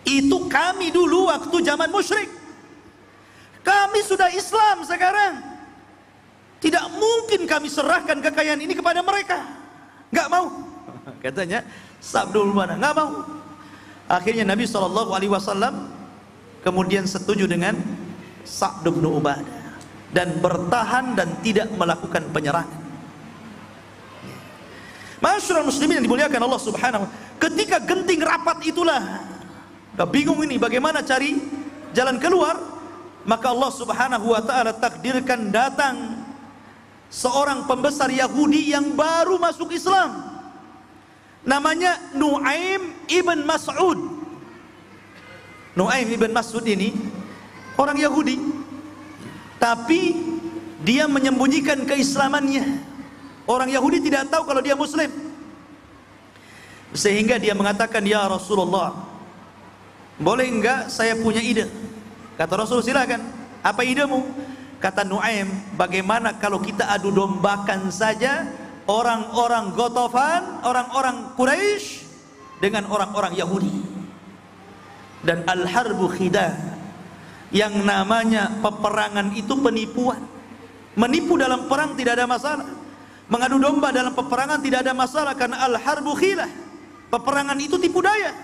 Speaker 1: Itu kami dulu waktu zaman musyrik. Kami sudah Islam sekarang, tidak mungkin kami serahkan kekayaan ini kepada mereka. Nggak mau, katanya Sa'd bin Ubadah, nggak mau. Akhirnya Nabi SAW kemudian setuju dengan Sa'd bin Ubadah dan bertahan dan tidak melakukan penyerangan. Masyarul muslimin yang dimuliakan Allah Subhanahu wa ta'ala, ketika genting rapat itulah, udah bingung ini bagaimana cari jalan keluar, maka Allah Subhanahu wa ta'ala takdirkan datang seorang pembesar Yahudi yang baru masuk Islam, namanya Nu'aim ibn Mas'ud. Nu'aim ibn Mas'ud ini orang Yahudi, tapi dia menyembunyikan keislamannya. Orang Yahudi tidak tahu kalau dia Muslim, sehingga dia mengatakan, ya Rasulullah, boleh enggak saya punya ide? Kata Rasul, silakan. Apa idemu? Kata Nu'aim, bagaimana kalau kita adu dombakan saja orang-orang Ghatafan, orang-orang Quraisy dengan orang-orang Yahudi. Dan al-harbu khidah, yang namanya peperangan itu penipuan. Menipu dalam perang tidak ada masalah, mengadu domba dalam peperangan tidak ada masalah, karena al-harbu khilah, peperangan itu tipu daya.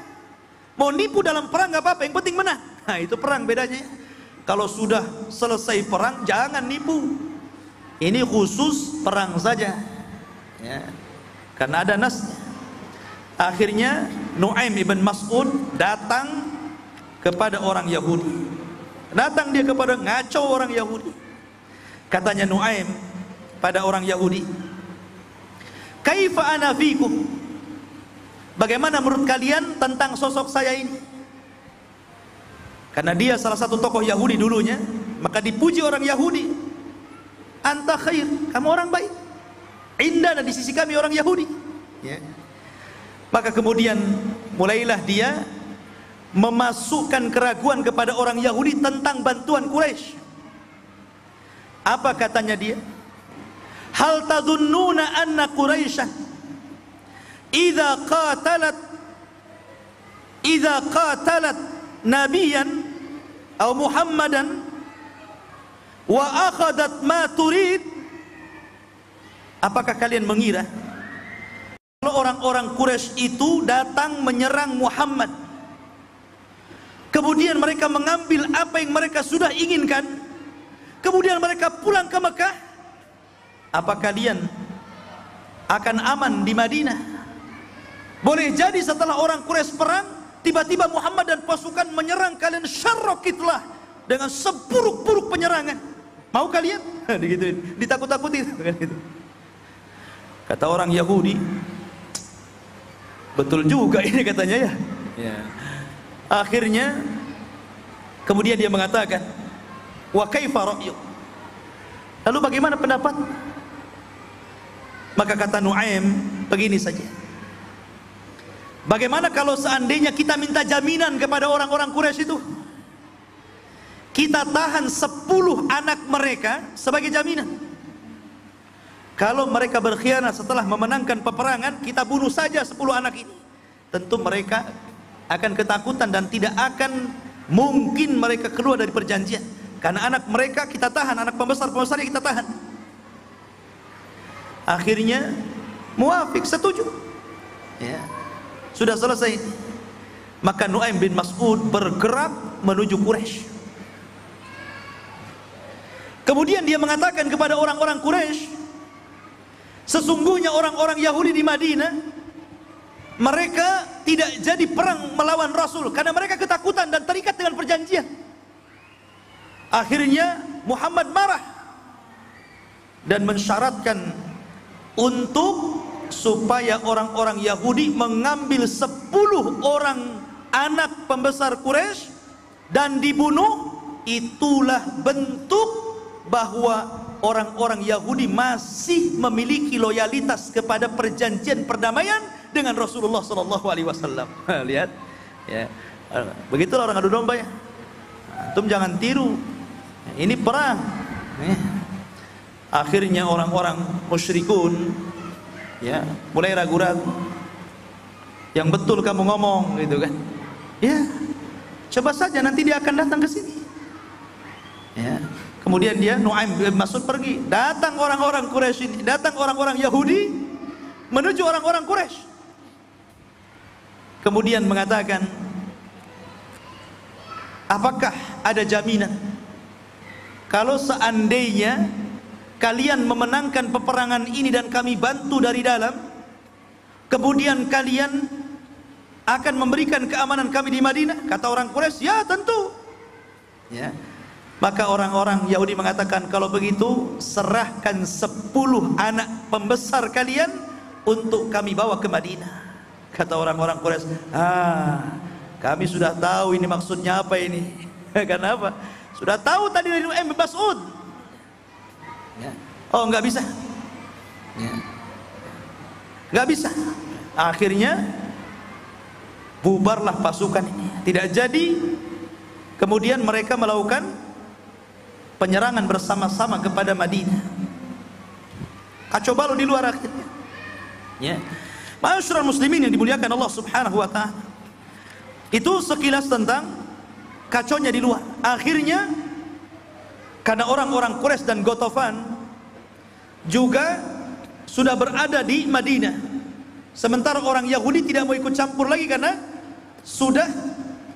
Speaker 1: Mau nipu dalam perang gak apa-apa, yang penting menang. Nah itu perang bedanya. Kalau sudah selesai perang jangan nipu. Ini khusus perang saja ya, karena ada nasnya. Akhirnya Nu'aim ibn Mas'ud datang kepada orang Yahudi. Datang dia kepada ngaco orang Yahudi. Katanya Nu'aim pada orang Yahudi, kaifa ana fikum, bagaimana menurut kalian tentang sosok saya ini? Karena dia salah satu tokoh Yahudi dulunya, maka dipuji orang Yahudi, anta khair, kamu orang baik, indana, di sisi kami orang Yahudi ya. Maka kemudian mulailah dia memasukkan keraguan kepada orang Yahudi tentang bantuan Quraisy. Apa katanya dia? Hal tadhunnuna anna Quraisyan idza qatalat nabiyan atau Muhammadan wa akhadat ma turid, apakah kalian mengira kalau orang-orang Quraisy itu datang menyerang Muhammad, kemudian mereka mengambil apa yang mereka sudah inginkan, kemudian mereka pulang ke Mekah, apa kalian akan aman di Madinah. Boleh jadi setelah orang Quraisy perang, tiba-tiba Muhammad dan pasukan menyerang kalian syarra kitlah dengan seburuk-buruk penyerangan. Mau kalian? Digituin, ditakut-takutin. Kata orang Yahudi, betul juga ini katanya ya. Akhirnya kemudian dia mengatakan, wa kaifa ra'yuk? Lalu bagaimana pendapat? Maka kata Nuaim, begini saja. Bagaimana kalau seandainya kita minta jaminan kepada orang-orang Quraisy itu? Kita tahan 10 anak mereka sebagai jaminan. Kalau mereka berkhianat setelah memenangkan peperangan, kita bunuh saja 10 anak ini. Tentu mereka akan ketakutan dan tidak akan mungkin mereka keluar dari perjanjian. Karena anak mereka kita tahan, anak pembesar-pembesarnya kita tahan. Akhirnya muafik, setuju. Ya. Sudah selesai. Maka Nuaim bin Mas'ud bergerak menuju Quraisy. Kemudian dia mengatakan kepada orang-orang Quraisy, sesungguhnya orang-orang Yahudi di Madinah, mereka tidak jadi perang melawan Rasul karena mereka ketakutan dan terikat dengan perjanjian. Akhirnya Muhammad marah dan mensyaratkan untuk supaya orang-orang Yahudi mengambil 10 orang anak pembesar Quraisy dan dibunuh. Itulah bentuk bahwa orang-orang Yahudi masih memiliki loyalitas kepada perjanjian perdamaian dengan Rasulullah SAW. Lihat, ya, begitulah orang adu domba ya. Antum jangan tiru. Ini perang. Akhirnya orang-orang musyrikun, ya, mulai ragu-ragu. Yang betul kamu ngomong, gitu kan? Ya, coba saja nanti dia akan datang ke sini. Ya. Kemudian dia Nuaim bin Mas'ud pergi, datang orang-orang Quraisy ini, datang orang-orang Yahudi menuju orang-orang Quraisy. Kemudian mengatakan, apakah ada jaminan kalau seandainya kalian memenangkan peperangan ini dan kami bantu dari dalam, kemudian kalian akan memberikan keamanan kami di Madinah? Kata orang Quraisy, ya tentu. Ya. Maka orang-orang Yahudi mengatakan, kalau begitu serahkan 10 anak pembesar kalian untuk kami bawa ke Madinah. Kata orang-orang Quraisy, kami sudah tahu ini maksudnya apa ini. Kenapa? Sudah tahu tadi dari Nuaim bin Mas'ud. Ya. Oh, nggak bisa. Ya. Nggak bisa. Akhirnya bubarlah pasukan ini. Tidak jadi. Kemudian mereka melakukan penyerangan bersama-sama kepada Madinah. Kacau balau di luar akhirnya. Ya. Ma'asyiral muslimin yang dimuliakan Allah Subhanahu wa taala. Itu sekilas tentang kacaunya di luar. Akhirnya karena orang-orang Quraisy dan Ghatafan juga sudah berada di Madinah. Sementara orang Yahudi tidak mau ikut campur lagi karena sudah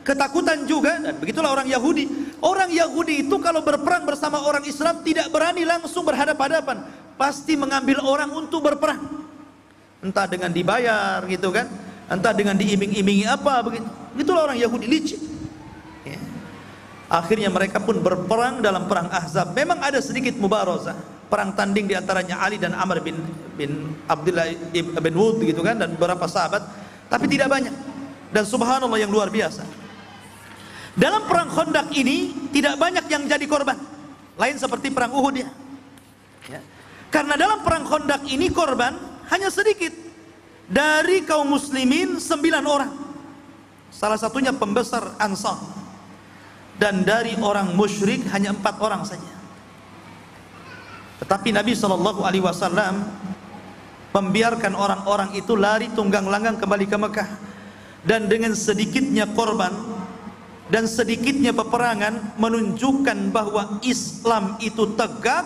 Speaker 1: ketakutan juga. Dan begitulah orang Yahudi. Orang Yahudi itu kalau berperang bersama orang Islam tidak berani langsung berhadapan-hadapan, pasti mengambil orang untuk berperang, entah dengan dibayar gitu kan, entah dengan diiming-imingi apa begitu. Begitulah orang Yahudi licik. Ya. Akhirnya mereka pun berperang dalam perang Ahzab. Memang ada sedikit mubarazah, perang tanding di antaranya Ali dan Amr bin Abdullah bin Wud gitu kan, dan beberapa sahabat, tapi tidak banyak. Dan subhanallah yang luar biasa, dalam perang Khandaq ini tidak banyak yang jadi korban, lain seperti perang Uhud ya. Karena dalam perang Khandaq ini korban hanya sedikit. Dari kaum muslimin 9 orang, salah satunya pembesar Ansar. Dan dari orang musyrik hanya 4 orang saja. Tetapi Nabi SAW membiarkan orang-orang itu lari tunggang langgang kembali ke Mekah. Dan dengan sedikitnya korban dan sedikitnya peperangan menunjukkan bahwa Islam itu tegak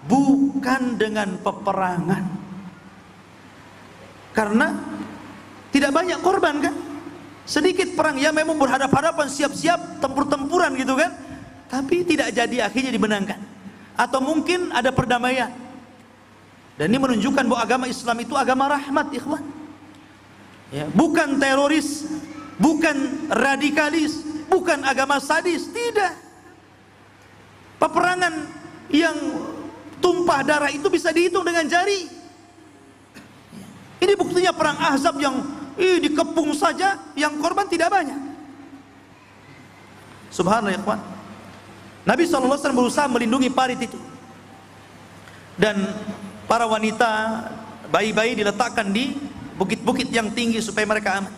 Speaker 1: bukan dengan peperangan. Karena tidak banyak korban kan, sedikit perang ya, memang berhadapan-hadapan siap-siap tempur-tempuran gitu kan, tapi tidak jadi, akhirnya dimenangkan. Atau mungkin ada perdamaian. Dan ini menunjukkan bahwa agama Islam itu agama rahmat, ikhwan. Ya, bukan teroris, bukan radikalis, bukan agama sadis, tidak. Peperangan yang tumpah darah itu bisa dihitung dengan jari. Ini buktinya perang Ahzab yang dikepung saja, yang korban tidak banyak. Subhanallah, ikhwan. Nabi SAW berusaha melindungi parit itu. Dan para wanita, bayi-bayi diletakkan di bukit-bukit yang tinggi supaya mereka aman.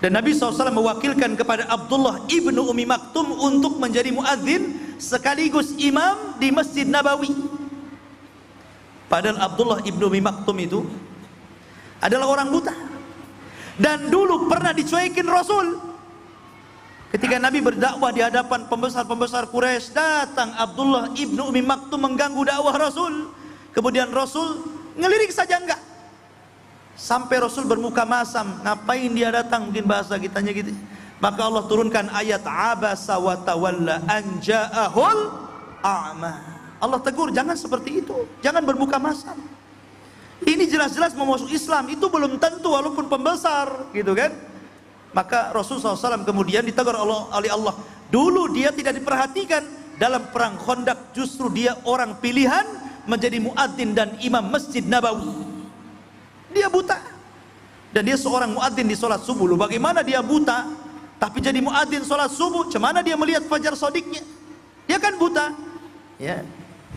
Speaker 1: Dan Nabi SAW mewakilkan kepada Abdullah ibnu Ummi Maktum untuk menjadi muadzin sekaligus imam di Masjid Nabawi. Padahal Abdullah ibnu Ummi Maktum itu adalah orang buta, dan dulu pernah dicuekin Rasul. Ketika Nabi berdakwah di hadapan pembesar-pembesar Quraisy, datang Abdullah ibnu Ummi Maktum mengganggu dakwah Rasul. Kemudian Rasul ngelirik saja enggak. Sampai Rasul bermuka masam, ngapain dia datang, mungkin bahasa kitanya gitu. Maka Allah turunkan ayat abasa wa tawalla an ja'ahul a'ma. Allah tegur, jangan seperti itu, jangan bermuka masam. Ini jelas-jelas mau masuk Islam, itu belum tentu walaupun pembesar, gitu kan. Maka Rasul SAW kemudian ditegur oleh Allah. Dulu dia tidak diperhatikan, dalam perang Khandaq justru dia orang pilihan menjadi muadzin dan imam Masjid Nabawi. Dia buta, dan dia seorang muadzin di sholat subuh. Loh, bagaimana dia buta tapi jadi muadzin sholat subuh? Cemana dia melihat fajar shodiknya? Dia kan buta, ya.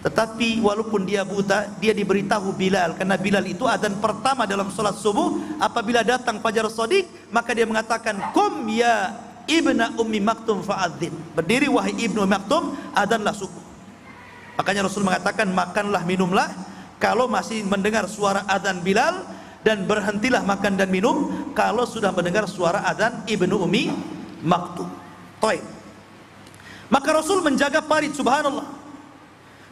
Speaker 1: Tetapi walaupun dia buta, dia diberitahu Bilal, karena Bilal itu adzan pertama dalam sholat subuh. Apabila datang fajar shodik, maka dia mengatakan, kum ya ibna Ummi Maktum fa'adzin. Berdiri wahai ibnu Ummi Maktum, adzanlah subuh. Makanya Rasul mengatakan, makanlah minumlah kalau masih mendengar suara adzan Bilal, dan berhentilah makan dan minum kalau sudah mendengar suara adzan ibnu Ummi Maktum. Baik. Maka Rasul menjaga parit, subhanallah.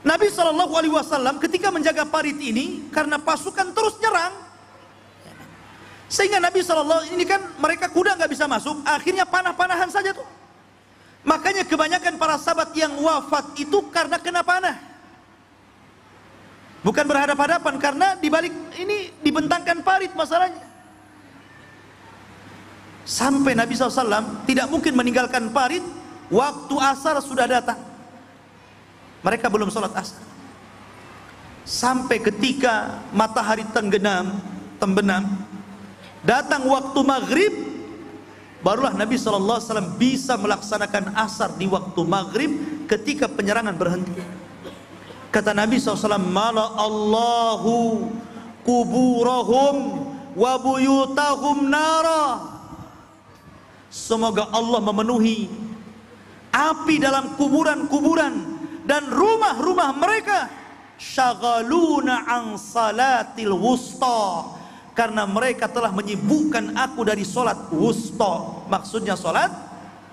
Speaker 1: Nabi SAW ketika menjaga parit ini, karena pasukan terus nyerang, sehingga Nabi SAW ini kan mereka kuda nggak bisa masuk, akhirnya panah-panahan saja tuh. Makanya kebanyakan para sahabat yang wafat itu karena kena panah, bukan berhadapan-hadapan, karena dibalik ini dibentangkan parit masalahnya. Sampai Nabi SAW tidak mungkin meninggalkan parit. Waktu asar sudah datang, mereka belum sholat asar. Sampai ketika matahari tembenam, datang waktu maghrib, barulah Nabi SAW bisa melaksanakan asar di waktu maghrib ketika penyerangan berhenti. Kata Nabi SAW, mala Allahu kuburahum wa buyutahum nara. Semoga Allah memenuhi api dalam kuburan-kuburan dan rumah-rumah mereka. Syagaluna an salatil wusta, karena mereka telah menyibukkan aku dari solat wusta, maksudnya solat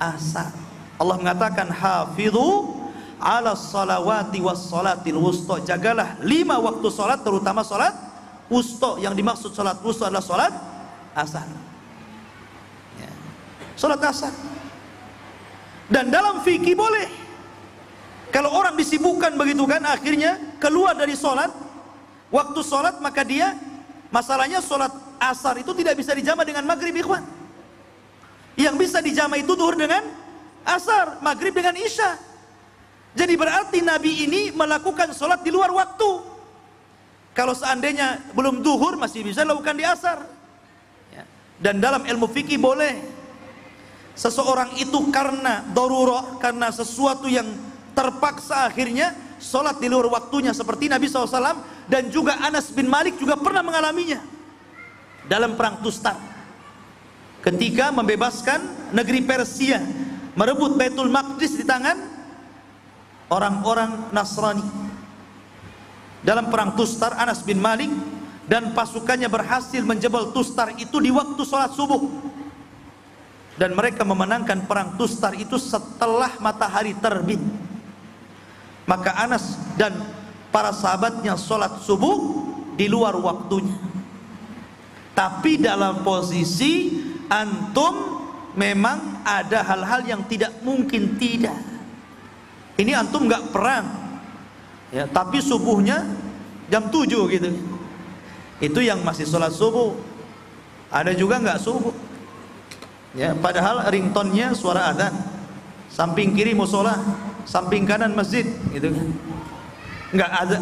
Speaker 1: asar. Allah mengatakan, hafidhu ala salawati was salatil wusta, jagalah 5 waktu solat, terutama solat wusta. Yang dimaksud solat wusta adalah solat asar, ya, solat asar. Dan dalam fikih boleh, kalau orang disibukkan begitu kan, akhirnya keluar dari solat, waktu solat, maka dia, masalahnya solat asar itu tidak bisa dijama dengan maghrib, ikhwan. Yang bisa dijama itu duhur dengan asar, maghrib dengan isya. Jadi berarti Nabi ini melakukan solat di luar waktu. Kalau seandainya belum duhur, masih bisa lakukan di asar, ya. Dan dalam ilmu fikih boleh seseorang itu karena darurah, karena sesuatu yang terpaksa, akhirnya sholat di luar waktunya, seperti Nabi SAW. Dan juga Anas bin Malik juga pernah mengalaminya dalam perang Tustar, ketika membebaskan negeri Persia, merebut Baitul Maqdis di tangan orang-orang Nasrani. Dalam perang Tustar, Anas bin Malik dan pasukannya berhasil menjebol Tustar itu di waktu sholat subuh, dan mereka memenangkan perang Tustar itu setelah matahari terbit. Maka Anas dan para sahabatnya sholat subuh di luar waktunya, tapi dalam posisi antum memang ada hal-hal yang tidak mungkin tidak. Ini antum nggak perang, ya, tapi subuhnya jam 7 gitu. Itu yang masih sholat subuh. Ada juga nggak subuh. Ya, padahal ringtone-nya suara adzan. Samping kiri musola, samping kanan masjid, gitu kan.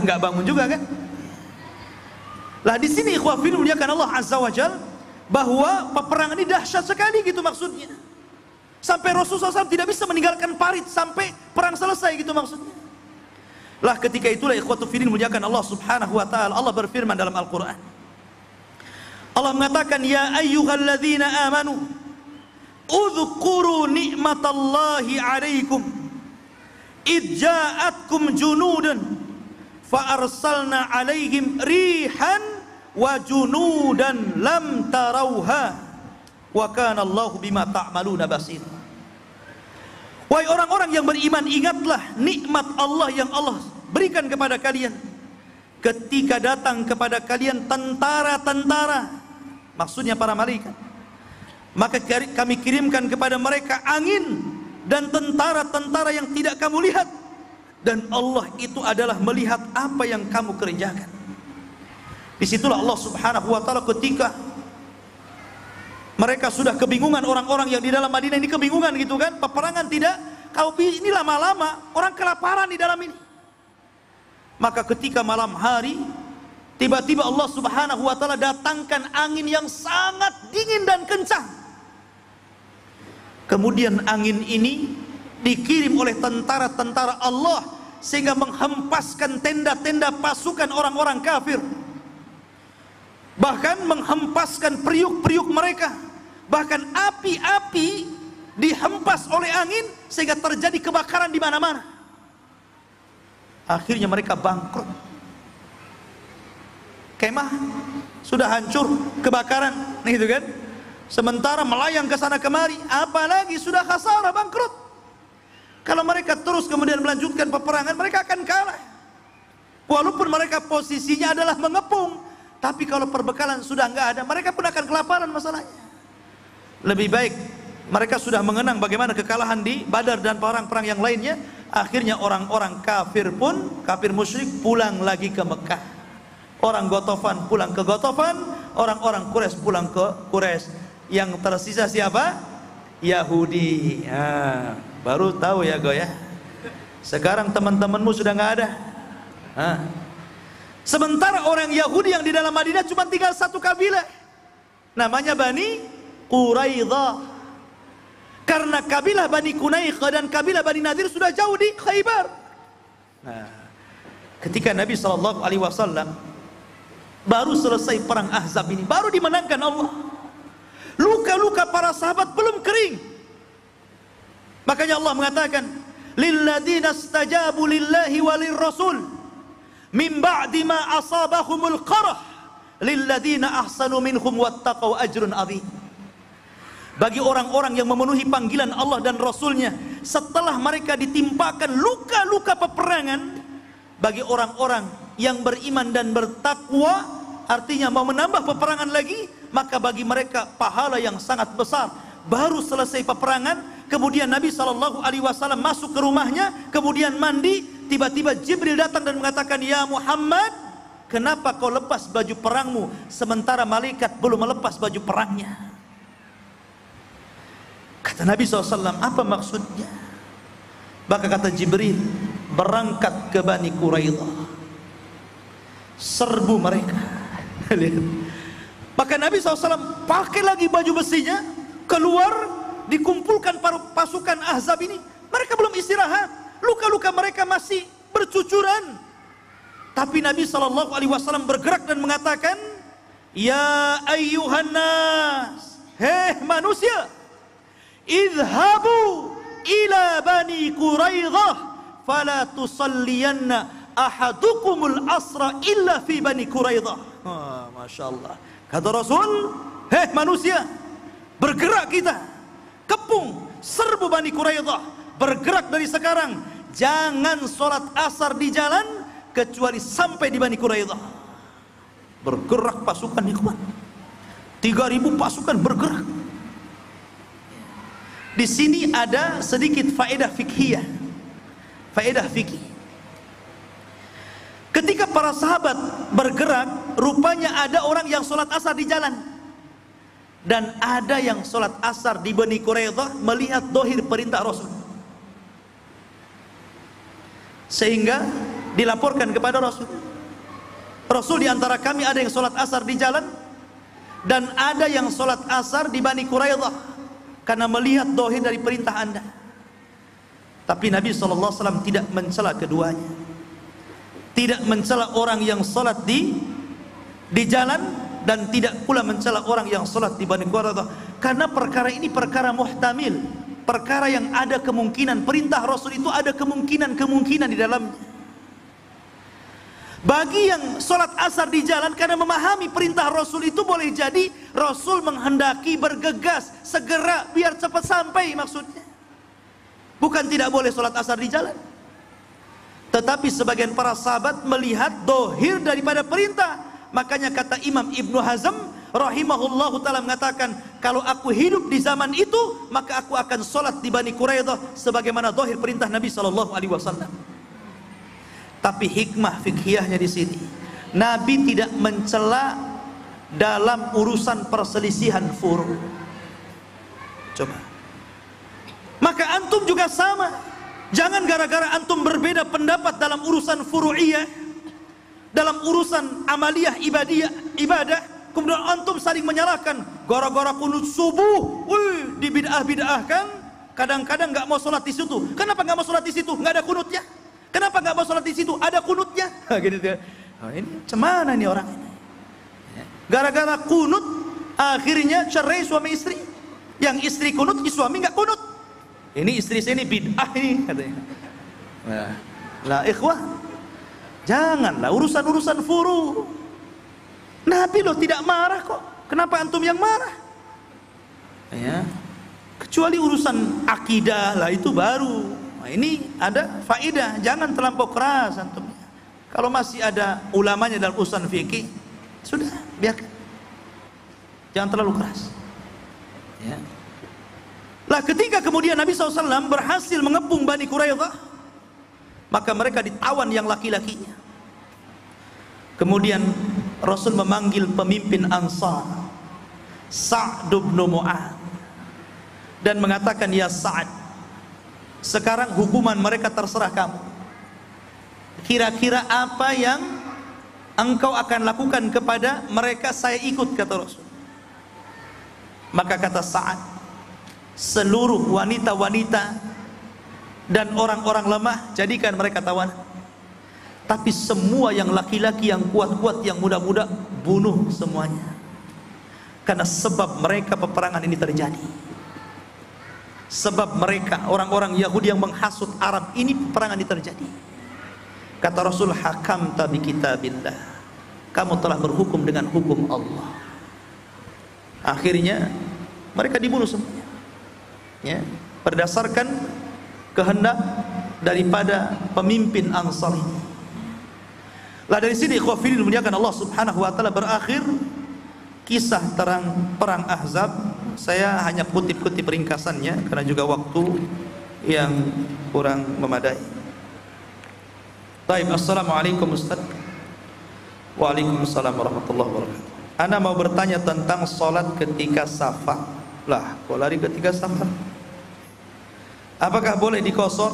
Speaker 1: Nggak bangun juga kan? Lah di sini ikhwafin muliakan Allah Azza wa Jal, bahwa peperangan ini dahsyat sekali gitu maksudnya. Sampai Rasulullah SAW tidak bisa meninggalkan parit sampai perang selesai gitu maksudnya. Lah ketika itulah ikhwatu fillah muliakan Allah Subhanahu wa taala, Allah berfirman dalam Al-Qur'an. Allah mengatakan, ya ayyuhalladzina amanu udhkuru ni'matallahi 'alaikum id ja'atkum junudun fa arsalna 'alaihim rihan wa junudan lam tarauha wa kana Allahu bima ta'maluna basir. Wahai orang-orang yang beriman, ingatlah nikmat Allah yang Allah berikan kepada kalian ketika datang kepada kalian tentara-tentara, maksudnya para malaikat. Maka kami kirimkan kepada mereka angin dan tentara-tentara yang tidak kamu lihat, dan Allah itu adalah melihat apa yang kamu kerjakan. Disitulah Allah Subhanahu wa taala ketika mereka sudah kebingungan, orang-orang yang di dalam Madinah ini kebingungan gitu kan, peperangan tidak, kalau ini lama-lama orang kelaparan di dalam ini. Maka ketika malam hari tiba-tiba Allah Subhanahu wa taala datangkan angin yang sangat dingin dan kencang. Kemudian angin ini dikirim oleh tentara-tentara Allah sehingga menghempaskan tenda-tenda pasukan orang-orang kafir. Bahkan menghempaskan periuk-periuk mereka. Bahkan api-api dihempas oleh angin sehingga terjadi kebakaran di mana-mana. Akhirnya mereka bangkrut. Kemah sudah hancur, kebakaran, gitu kan? Sementara melayang ke sana kemari, apalagi sudah khasarah, bangkrut. Kalau mereka terus kemudian melanjutkan peperangan, mereka akan kalah. Walaupun mereka posisinya adalah mengepung, tapi kalau perbekalan sudah nggak ada, mereka pun akan kelaparan masalahnya. Lebih baik mereka sudah mengenang bagaimana kekalahan di Badar dan perang-perang yang lainnya. Akhirnya orang-orang kafir pun, kafir musyrik, pulang lagi ke Mekah. Orang Ghatafan pulang ke Ghatafan, orang-orang Quraisy pulang ke Quraisy. Yang tersisa siapa? Yahudi. Baru tahu ya go ya. Sekarang teman-temanmu sudah nggak ada. Sementara orang Yahudi yang di dalam Madinah cuma tinggal satu kabilah, namanya Bani Quraidah. Karena kabilah Bani Qunaiqah dan kabilah Bani Nadir sudah jauh di Khaybar. Nah, ketika Nabi SAW baru selesai perang Ahzab ini, baru dimenangkan Allah, luka-luka para sahabat belum kering. Makanya Allah mengatakan, lilladzina istajabu lillahi walir rasul min ba'di ma asabahumul qarah lilladzina ahsanu minhum wattaqau ajrun adzim. Bagi orang-orang yang memenuhi panggilan Allah dan Rasulnya setelah mereka ditimpakan luka-luka peperangan, bagi orang-orang yang beriman dan bertakwa, artinya mau menambah peperangan lagi, maka bagi mereka pahala yang sangat besar. Baru selesai peperangan, kemudian Nabi SAW masuk ke rumahnya, kemudian mandi, tiba-tiba Jibril datang dan mengatakan, ya Muhammad, kenapa kau lepas baju perangmu sementara malaikat belum melepas baju perangnya? Kata Nabi SAW, apa maksudnya? Maka kata Jibril, berangkat ke Bani Quraidah, serbu mereka. Maka Nabi SAW pakai lagi baju besinya, keluar, dikumpulkan para pasukan Ahzab ini. Mereka belum istirahat, luka-luka mereka masih bercucuran. Tapi Nabi SAW bergerak dan mengatakan, ya ayyuhan nas, hei manusia, idhabu ila Bani Quraidah fala tusalliyanna ahadukumul asra illa fi Bani Quraidah. Masya Allah. Kata Rasul, hei manusia, bergerak kita, kepung, serbu Bani Quraidah, bergerak dari sekarang, jangan sholat asar di jalan kecuali sampai di Bani Quraidah. Bergerak pasukan ikhwan, 3.000 pasukan bergerak. Di sini ada sedikit faedah fikhiyah, faedah fikih. Ketika para sahabat bergerak, rupanya ada orang yang sholat asar di jalan, dan ada yang sholat asar di Bani Quraidah melihat dohir perintah Rasul, sehingga dilaporkan kepada Rasul. Rasul, di antara kami ada yang sholat asar di jalan dan ada yang sholat asar di Bani Quraidah karena melihat dohir dari perintah anda. Tapi Nabi SAW tidak mencela keduanya, tidak mencela orang yang sholat di jalan, dan tidak pula mencela orang yang sholat di Bani Quraidah, karena perkara ini perkara muhtamil, perkara yang ada kemungkinan. Perintah Rasul itu ada kemungkinan di dalamnya. Bagi yang sholat asar di jalan karena memahami perintah Rasul itu, boleh jadi Rasul menghendaki bergegas segera biar cepat sampai maksudnya. Bukan tidak boleh sholat asar di jalan, tetapi sebagian para sahabat melihat dohir daripada perintah. Makanya kata Imam Ibnu Hazm rahimahullahu ta'ala mengatakan, kalau aku hidup di zaman itu, maka aku akan sholat di Bani Quraidah sebagaimana dohir perintah Nabi SAW. Tapi hikmah fikhiyahnya di sini, Nabi tidak mencela dalam urusan perselisihan furu'. Coba. Maka antum juga sama. Jangan gara-gara antum berbeda pendapat dalam urusan furu'iyah, dalam urusan amaliyah ibadah, kemudian antum saling menyalahkan. Gara-gara kunut subuh, wih, dibid'ah-bid'ahkan. Kadang-kadang nggak mau sholat di situ. Kenapa nggak mau sholat di situ? Nggak ada kunutnya. Kenapa nggak mau sholat di situ? Ada kunutnya. Gitu. Oh, ini cemana nih orang ini? Gara-gara kunut, akhirnya cerai suami istri. Yang istri kunut, suami nggak kunut. Ini istri saya ini bid'ah ini, katanya. Lah ikhwah, janganlah urusan-urusan furu. Nabi loh tidak marah kok. Kenapa antum yang marah? Ya, kecuali urusan akidah lah, itu baru. Nah, ini ada faedah, jangan terlampau keras antum. Kalau masih ada ulamanya dalam urusan fikih, sudah biarkan, jangan terlalu keras. Ya. Lah ketika kemudian Nabi SAW berhasil mengepung Bani Quraidah, maka mereka ditawan yang laki-lakinya. Kemudian Rasul memanggil pemimpin Ansar, Sa'd bin Mu'adz, dan mengatakan, ya Sa'd, sekarang hukuman mereka terserah kamu. Kira-kira apa yang engkau akan lakukan kepada mereka? Saya ikut, kata Rasul. Maka kata Sa'ad, seluruh wanita-wanita dan orang-orang lemah jadikan mereka tawanan, tapi semua yang laki-laki, yang kuat-kuat, yang muda-muda, bunuh semuanya. Karena sebab mereka peperangan ini terjadi, sebab mereka orang-orang Yahudi yang menghasut Arab ini peperangan ini terjadi. Kata Rasul, hakamta bi kitabillah, kamu telah berhukum dengan hukum Allah. Akhirnya mereka dibunuh semuanya, ya, berdasarkan kehendak daripada pemimpin Ansar ini. Lah dari sini ikhwafidin dimuliakan Allah Subhanahu wa taala, berakhir kisah terang perang Ahzab. Saya hanya kutip-kutip ringkasannya karena juga waktu yang kurang memadai. Baik, assalamualaikum Ustaz. Waalaikumsalam warahmatullahi wabarakatuh. Ana mau bertanya tentang sholat ketika safar. Lah, kok lari ketika safar? Apakah boleh dikosor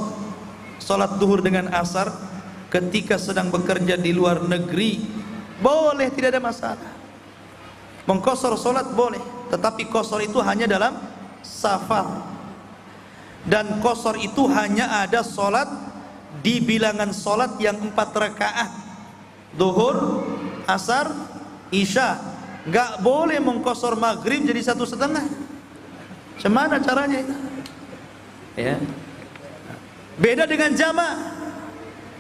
Speaker 1: sholat duhur dengan asar ketika sedang bekerja di luar negeri? Boleh, tidak ada masalah. Mengkosor sholat boleh, tetapi kosor itu hanya dalam safar. Dan kosor itu hanya ada sholat di bilangan sholat yang 4 rakaat, duhur, asar, isya. Gak boleh mengkosor maghrib jadi 1,5. Gimana caranya itu? Ya. Beda dengan jama'.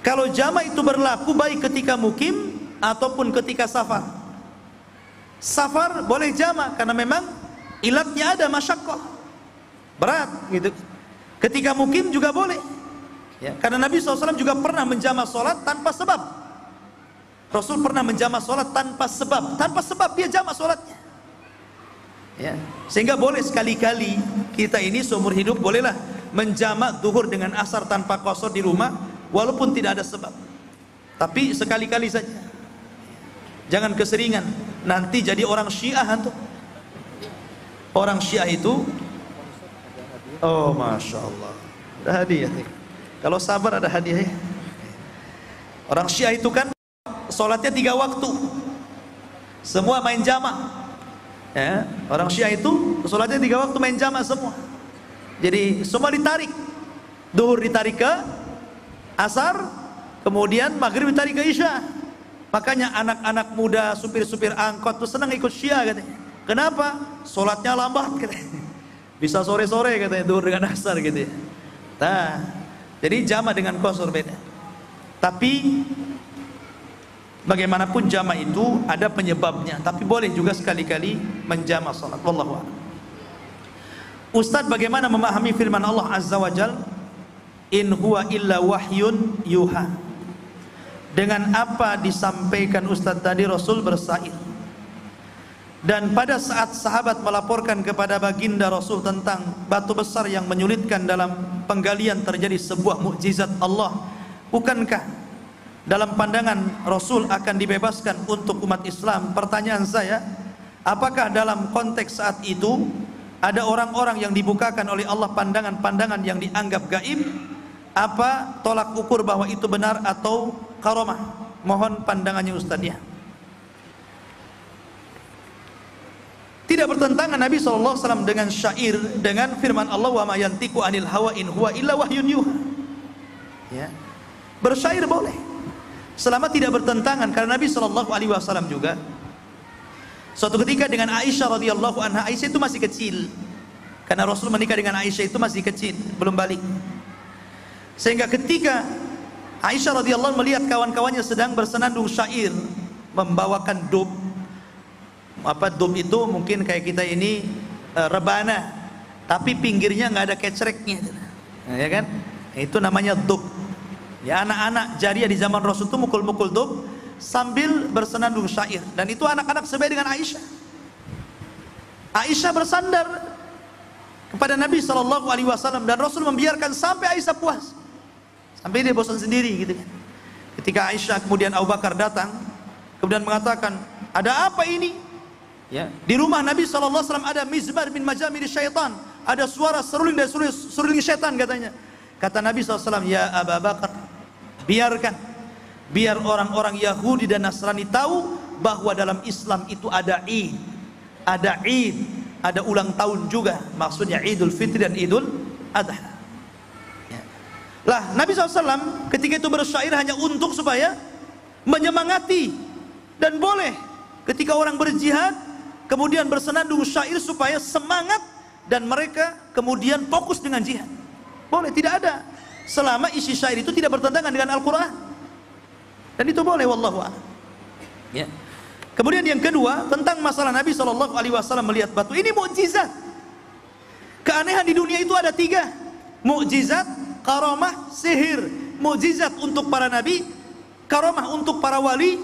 Speaker 1: Kalau jama' itu berlaku baik ketika mukim ataupun ketika safar. Safar boleh jama' karena memang ilatnya ada, masyaqqah, berat gitu. Ketika mukim juga boleh, ya, karena Nabi SAW juga pernah menjama' sholat tanpa sebab. Rasul pernah menjama' sholat tanpa sebab dia jama' sholatnya, ya. Sehingga boleh sekali-kali kita ini seumur hidup bolehlah menjama' duhur dengan asar tanpa qasar di rumah, walaupun tidak ada sebab. Tapi sekali-kali saja. Jangan keseringan, nanti jadi orang Syiah antum. Orang Syiah itu, oh masya Allah, ada hadiah. Kalau sabar ada hadiah ya. Orang Syiah itu kan sholatnya 3 waktu, semua main jamaah. Ya, orang Syiah itu sholatnya 3 waktu main jamaah semua. Jadi semua ditarik, duhur ditarik ke asar, kemudian maghrib ditarik ke isya. Makanya anak-anak muda, supir-supir angkot tuh senang ikut Syiah katanya. Kenapa? Sholatnya lambat katanya. Bisa sore-sore katanya, duhur dengan asar gitu ya. Nah, jadi jamaah dengan qasar beda. Tapi bagaimanapun jamaah itu ada penyebabnya, tapi boleh juga sekali-kali menjamaah salat. Wallahu a'lam. Ustaz, bagaimana memahami firman Allah Azza wa Jal, in huwa illa wahyun yuha? Dengan apa disampaikan Ustaz tadi Rasul bersair? Dan pada saat sahabat melaporkan kepada baginda Rasul tentang batu besar yang menyulitkan dalam penggalian terjadi sebuah mukjizat Allah, bukankah dalam pandangan Rasul akan dibebaskan untuk umat Islam? Pertanyaan saya, apakah dalam konteks saat itu ada orang-orang yang dibukakan oleh Allah pandangan-pandangan yang dianggap gaib? Apa tolak ukur bahwa itu benar atau karomah? Mohon pandangannya Ustaz ya. Tidak bertentangan Nabi SAW dengan syair, dengan firman Allah, wa ma yantiqu anil hawa in huwa illa wahyun yuha. Ya. Bersyair boleh, selama tidak bertentangan, karena Nabi SAW juga suatu ketika dengan Aisyah radhiyallahu anha, Aisyah itu masih kecil, karena Rasul menikah dengan Aisyah itu masih kecil, belum balik. Sehingga ketika Aisyah radhiyallahu anha melihat kawan-kawannya sedang bersenandung syair, membawakan dub. Apa dub itu? Mungkin kayak kita ini rebana, tapi pinggirnya nggak ada kecreknya, ya kan? Itu namanya dub. Ya, anak-anak jariah di zaman Rasul itu mukul-mukul dub sambil bersenandung syair, dan itu anak-anak sebaya dengan Aisyah. Aisyah bersandar kepada Nabi SAW, dan Rasul membiarkan sampai Aisyah puas, sampai dia bosan sendiri gitu kan. Ketika Aisyah, kemudian Abu Bakar datang, kemudian mengatakan, ada apa ini? Ya, di rumah Nabi SAW ada mizmar min majamir syaitan, ada suara seruling dari seruling syaitan katanya. Kata Nabi SAW, ya Abu Bakar, biar orang-orang Yahudi dan Nasrani tahu bahwa dalam Islam itu ada Id, ada ulang tahun juga, maksudnya Idul Fitri dan Idul Adha. Ya. Lah Nabi SAW ketika itu bersyair hanya untuk supaya menyemangati, dan boleh ketika orang berjihad kemudian bersenandung syair supaya semangat dan mereka kemudian fokus dengan jihad. Boleh, tidak ada, selama isi syair itu tidak bertentangan dengan Al-Quran, dan itu boleh, wallahu a'lam. Ya. Kemudian yang kedua, tentang masalah Nabi SAW melihat batu, ini mukjizat. Keanehan di dunia itu ada 3: mukjizat, karamah, sihir. Mukjizat untuk para nabi, karamah untuk para wali,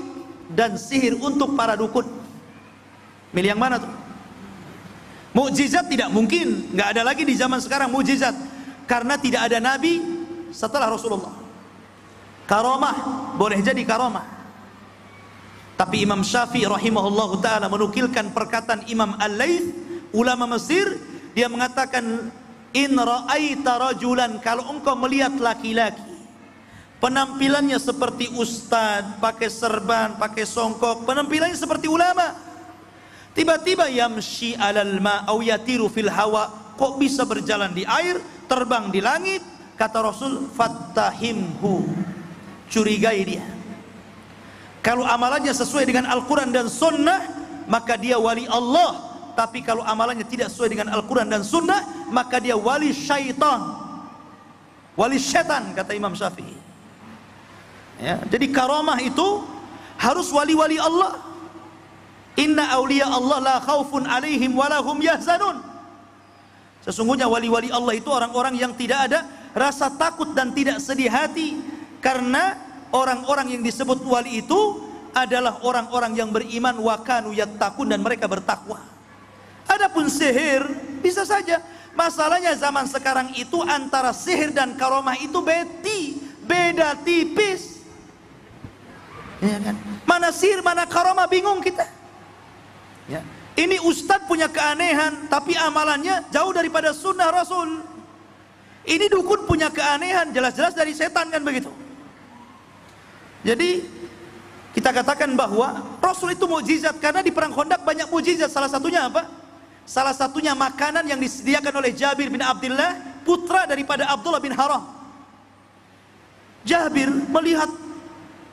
Speaker 1: dan sihir untuk para dukun. Milih yang mana tuh? Mukjizat tidak mungkin, nggak ada lagi di zaman sekarang mukjizat, karena tidak ada nabi setelah Rasulullah. Karamah boleh jadi karamah, tapi Imam Syafi'i rahimahullahu taala menukilkan perkataan Imam Al-Laits, ulama Mesir, dia mengatakan, in ra'aita rajulan, kalau engkau melihat laki-laki penampilannya seperti ustad, pakai serban, pakai songkok, penampilannya seperti ulama, tiba-tiba yamshi alal ma aw yatiru fil hawa, kok bisa berjalan di air, terbang di langit, kata Rasul, fattahimhu, curigai dia. Kalau amalannya sesuai dengan Al-Quran dan Sunnah, maka dia wali Allah. Tapi kalau amalannya tidak sesuai dengan Al-Quran dan Sunnah, maka dia wali syaitan, wali syaitan, kata Imam Syafi'i. Ya, jadi karamah itu harus wali-wali Allah. Inna awliya Allah la khaufun alaihim wa lahum yahzanun. Sesungguhnya wali-wali Allah itu orang-orang yang tidak ada rasa takut dan tidak sedih hati, karena orang-orang yang disebut wali itu adalah orang-orang yang beriman, wa kanu yattaqun, dan mereka bertakwa. Adapun sihir bisa saja. Masalahnya zaman sekarang itu antara sihir dan karamah itu beda tipis. Ya kan? Mana sihir, mana karomah, bingung kita. Ya. Ini ustadz punya keanehan, tapi amalannya jauh daripada sunnah Rasul. Ini dukun punya keanehan, jelas-jelas dari setan, kan begitu. Jadi kita katakan bahwa Rasul itu mukjizat karena di perang Khandaq banyak mukjizat. Salah satunya apa? Salah satunya makanan yang disediakan oleh Jabir bin Abdullah, putra daripada Abdullah bin Haram. Jabir melihat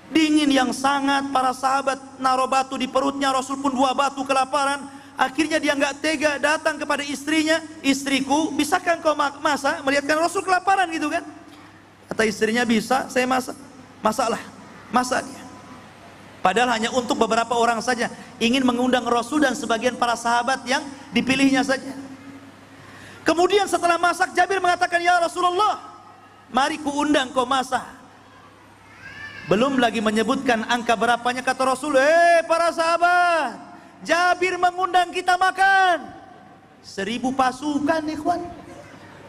Speaker 1: dingin yang sangat, para sahabat naruh batu di perutnya, Rasul pun 2 batu kelaparan. Akhirnya dia nggak tega, datang kepada istrinya, istriku, bisakah engkau masak? Melihatkan Rasul kelaparan gitu kan? Kata istrinya, bisa, saya masak. Masaklah, masak dia. Padahal hanya untuk beberapa orang saja, ingin mengundang Rasul dan sebagian para sahabat yang dipilihnya saja. Kemudian setelah masak, Jabir mengatakan, ya Rasulullah, mari ku undang kau masak. Belum lagi menyebutkan angka berapanya, kata Rasul, para sahabat, Jabir mengundang kita makan 1000 pasukan, ikhwan.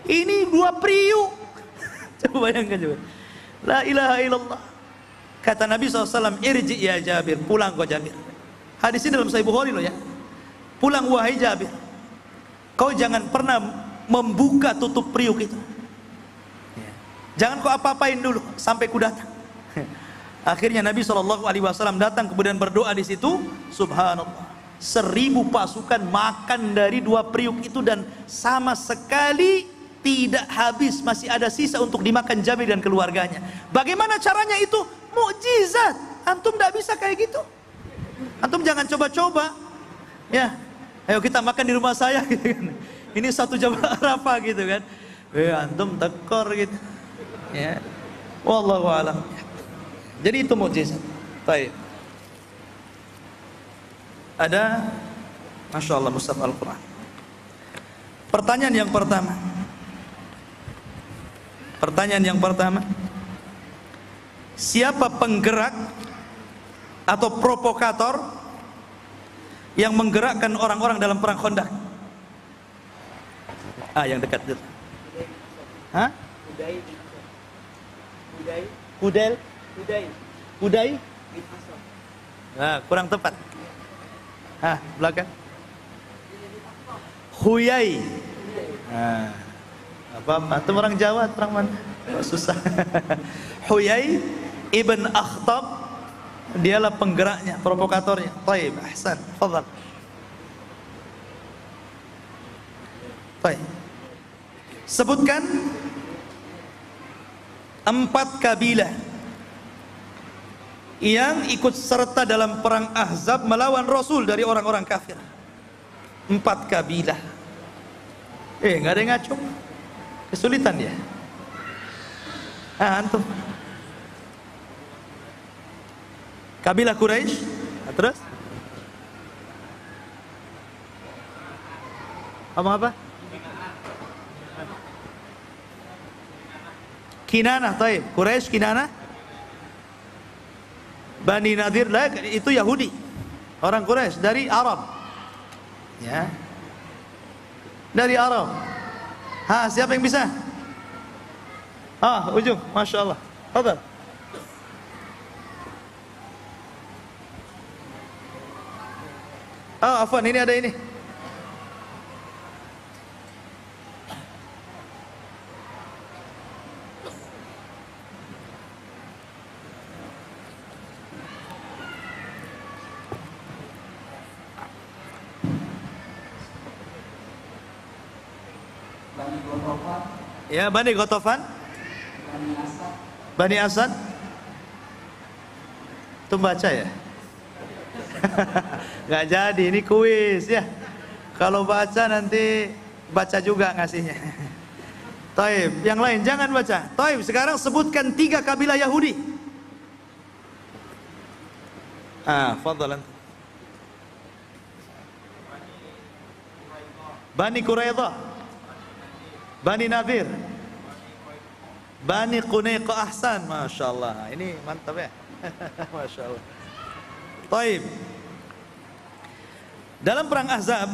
Speaker 1: Ini 2 priuk. Coba bayangkan coba. La ilaha illallah. Kata Nabi SAW, irji ya Jabir, pulang kau Jabir. Hadis ini dalam Sahih Bukhari loh ya. Pulang wahai Jabir, kau jangan pernah membuka tutup priuk itu. Jangan kau apa-apain dulu sampai ku datang. Akhirnya Nabi SAW datang kemudian berdoa di situ. Subhanallah, 1000 pasukan makan dari 2 priuk itu dan sama sekali tidak habis, masih ada sisa untuk dimakan Jabir dan keluarganya. Bagaimana caranya itu? Mukjizat. Antum tidak bisa kayak gitu. Antum jangan coba-coba. Ya, ayo kita makan di rumah saya gitu kan. Ini 1 jam Arafah gitu kan. Antum tekor gitu. Ya. Wallahu a'lam. Jadi itu mukjizat. Baik. Ada, Masya Allah, mushaf Al-Quran. Pertanyaan yang pertama. Siapa penggerak atau provokator yang menggerakkan orang-orang dalam perang Khandaq? Yang dekat dulu. Hudai? Kurang tepat. Belakang. Huyai. Apa? Itu orang Jawa, orang mana? Susah. Huyai ibn Akhtab, dialah penggeraknya, provokatornya. Baik, ahsan, fadhal. Baik. Sebutkan 4 kabilah yang ikut serta dalam perang Ahzab melawan Rasul dari orang-orang kafir. 4 kabilah. Nggak ada yang ngacung. Kesulitan dia. Antum. Kabilah Quraisy. Terus? Apa? Kinanah, taib. Quraisy, Kinanah. Bani Nadir lah, itu Yahudi. Orang Quraisy dari Arab. Ya. Dari Arab. Siapa yang bisa? Ujung, Masya Allah. Fadhal. Afwan, ini ada ini. Ya, Bani Ghatafan, Bani Asad. Itu baca ya? Nggak jadi, ini kuis ya. Kalau baca nanti baca juga ngasihnya. Taib, yang lain jangan baca. Taib, sekarang sebutkan 3 kabilah Yahudi. Fadhalan. Bani Quraidah, Bani Nadir, Bani Qunayqa. Ahsan, Masya Allah. Ini mantap ya. Masya Allah. Taib. Dalam perang Ahzab,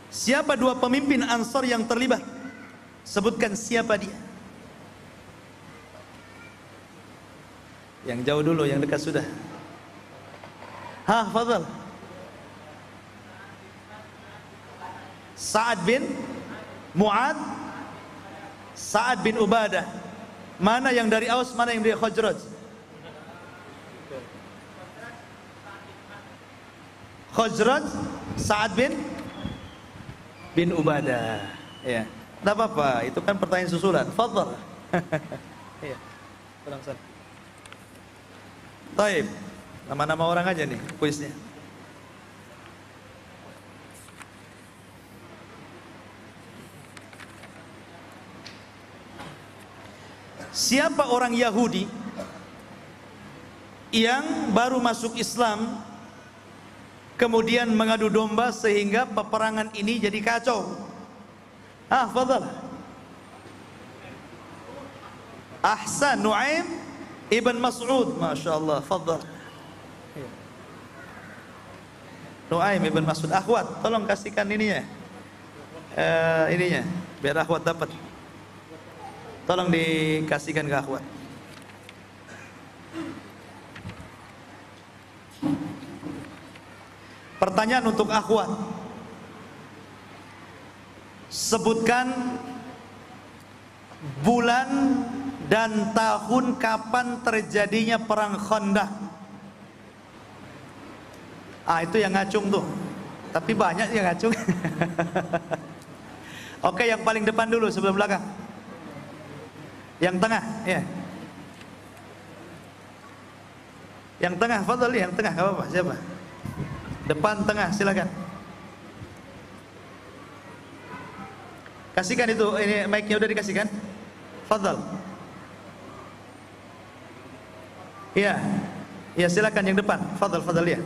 Speaker 1: siapa 2 pemimpin Ansar yang terlibat? Sebutkan siapa dia. Yang jauh dulu, yang dekat sudah. Fadhal. Sa'ad bin Mu'ad, Sa'ad bin Ubadah. Mana yang dari Aus, mana yang dari Khazraj? Khazraj, Sa'ad bin Ubadah. Ya, tidak apa-apa, itu kan pertanyaan susulan. Fadhal. Iya, kurang sana. Taib, nama-nama orang aja nih kuisnya. Siapa orang Yahudi yang baru masuk Islam kemudian mengadu domba sehingga peperangan ini jadi kacau? Fadhal. Ahsan, Nu'aim ibn Mas'ud. Masya Allah, fadhal. Nu'aim ibn Mas'ud. Akhwat, tolong kasihkan ininya, biar akhwat dapat. Tolong dikasihkan ke akhwat. Pertanyaan untuk akhwat. Sebutkan bulan dan tahun kapan terjadinya perang Khandaq. Itu yang ngacung tuh. Tapi banyak yang ngacung. Oke, yang paling depan dulu sebelum belakang. Yang tengah, ya. Yang tengah, fadhal, yang tengah, enggak apa-apa, siapa? Depan, tengah, silakan. Kasihkan itu, ini mic-nya udah dikasihkan? Fadhal. Iya. Ya, silakan yang depan. Fadhal, fadhal ya.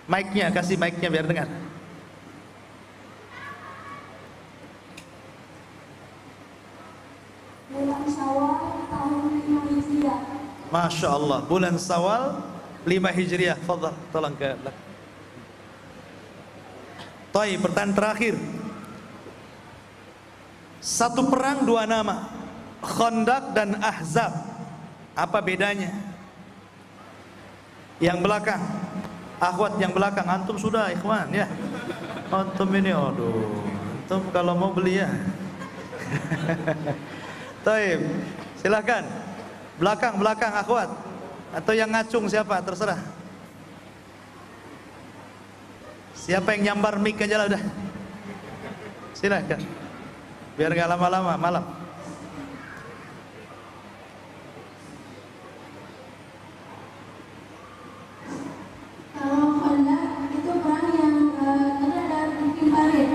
Speaker 1: Mic-nya, kasih mic-nya biar dengar.
Speaker 2: Bulan Syawal tahun 5 Hijriah.
Speaker 1: Masya Allah, bulan Syawal 5 Hijriah. Fadhal, tolong ke belakang. Taib, pertanyaan terakhir. Satu perang dua nama, Khandaq dan Ahzab. Apa bedanya? Yang belakang, akhwat yang belakang, antum sudah ikhwan ya. Antum ini, aduh, antum kalau mau beli ya. Taib, silakan. Belakang akhwat. Atau yang ngacung siapa, terserah. Siapa yang nyambar mic aja lah udah. Silakan. Biar gak lama-lama malam.
Speaker 2: Kalau Khandaq itu perang yang ada bikin parit.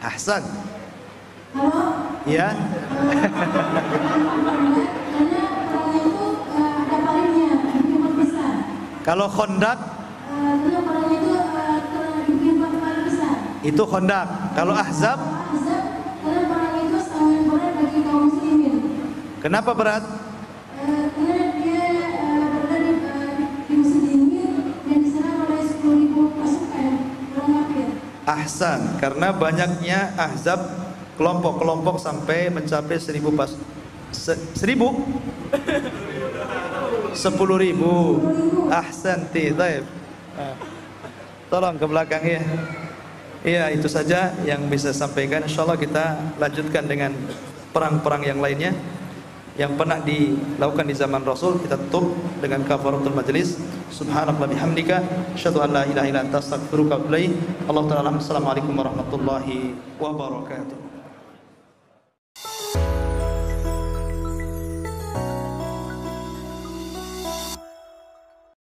Speaker 1: Ahsan.
Speaker 2: Kalau
Speaker 1: Ya.
Speaker 2: karena perangnya itu ada paritnya, bikin besar.
Speaker 1: Kalau Khandaq
Speaker 2: Karena perangnya itu bikin parit besar.
Speaker 1: itu Khandaq. Kalau Ahzab,
Speaker 2: Ahzab, karena perang itu sangat berat bagi kaum muslimin.
Speaker 1: kenapa berat?
Speaker 2: Karena dia berada di musim dingin dan diserang oleh 10.000 pasukan orang kafir.
Speaker 1: Ahsan, karena banyaknya Ahzab, kelompok-kelompok sampai mencapai 1000 1000? 10.000. Ahsan, taib. Tolong ke belakang ya. Iya, itu saja yang bisa sampaikan. Insyaallah kita lanjutkan dengan perang-perang yang lainnya yang pernah dilakukan di zaman Rasul. Kita tutup dengan kafaratul majlis. Subhanallah bihamdika, asyhadu an la ilaha illa anta, astaghfiruka wa atubu ilaik. Allah taala. Assalamualaikum warahmatullahi wabarakatuh.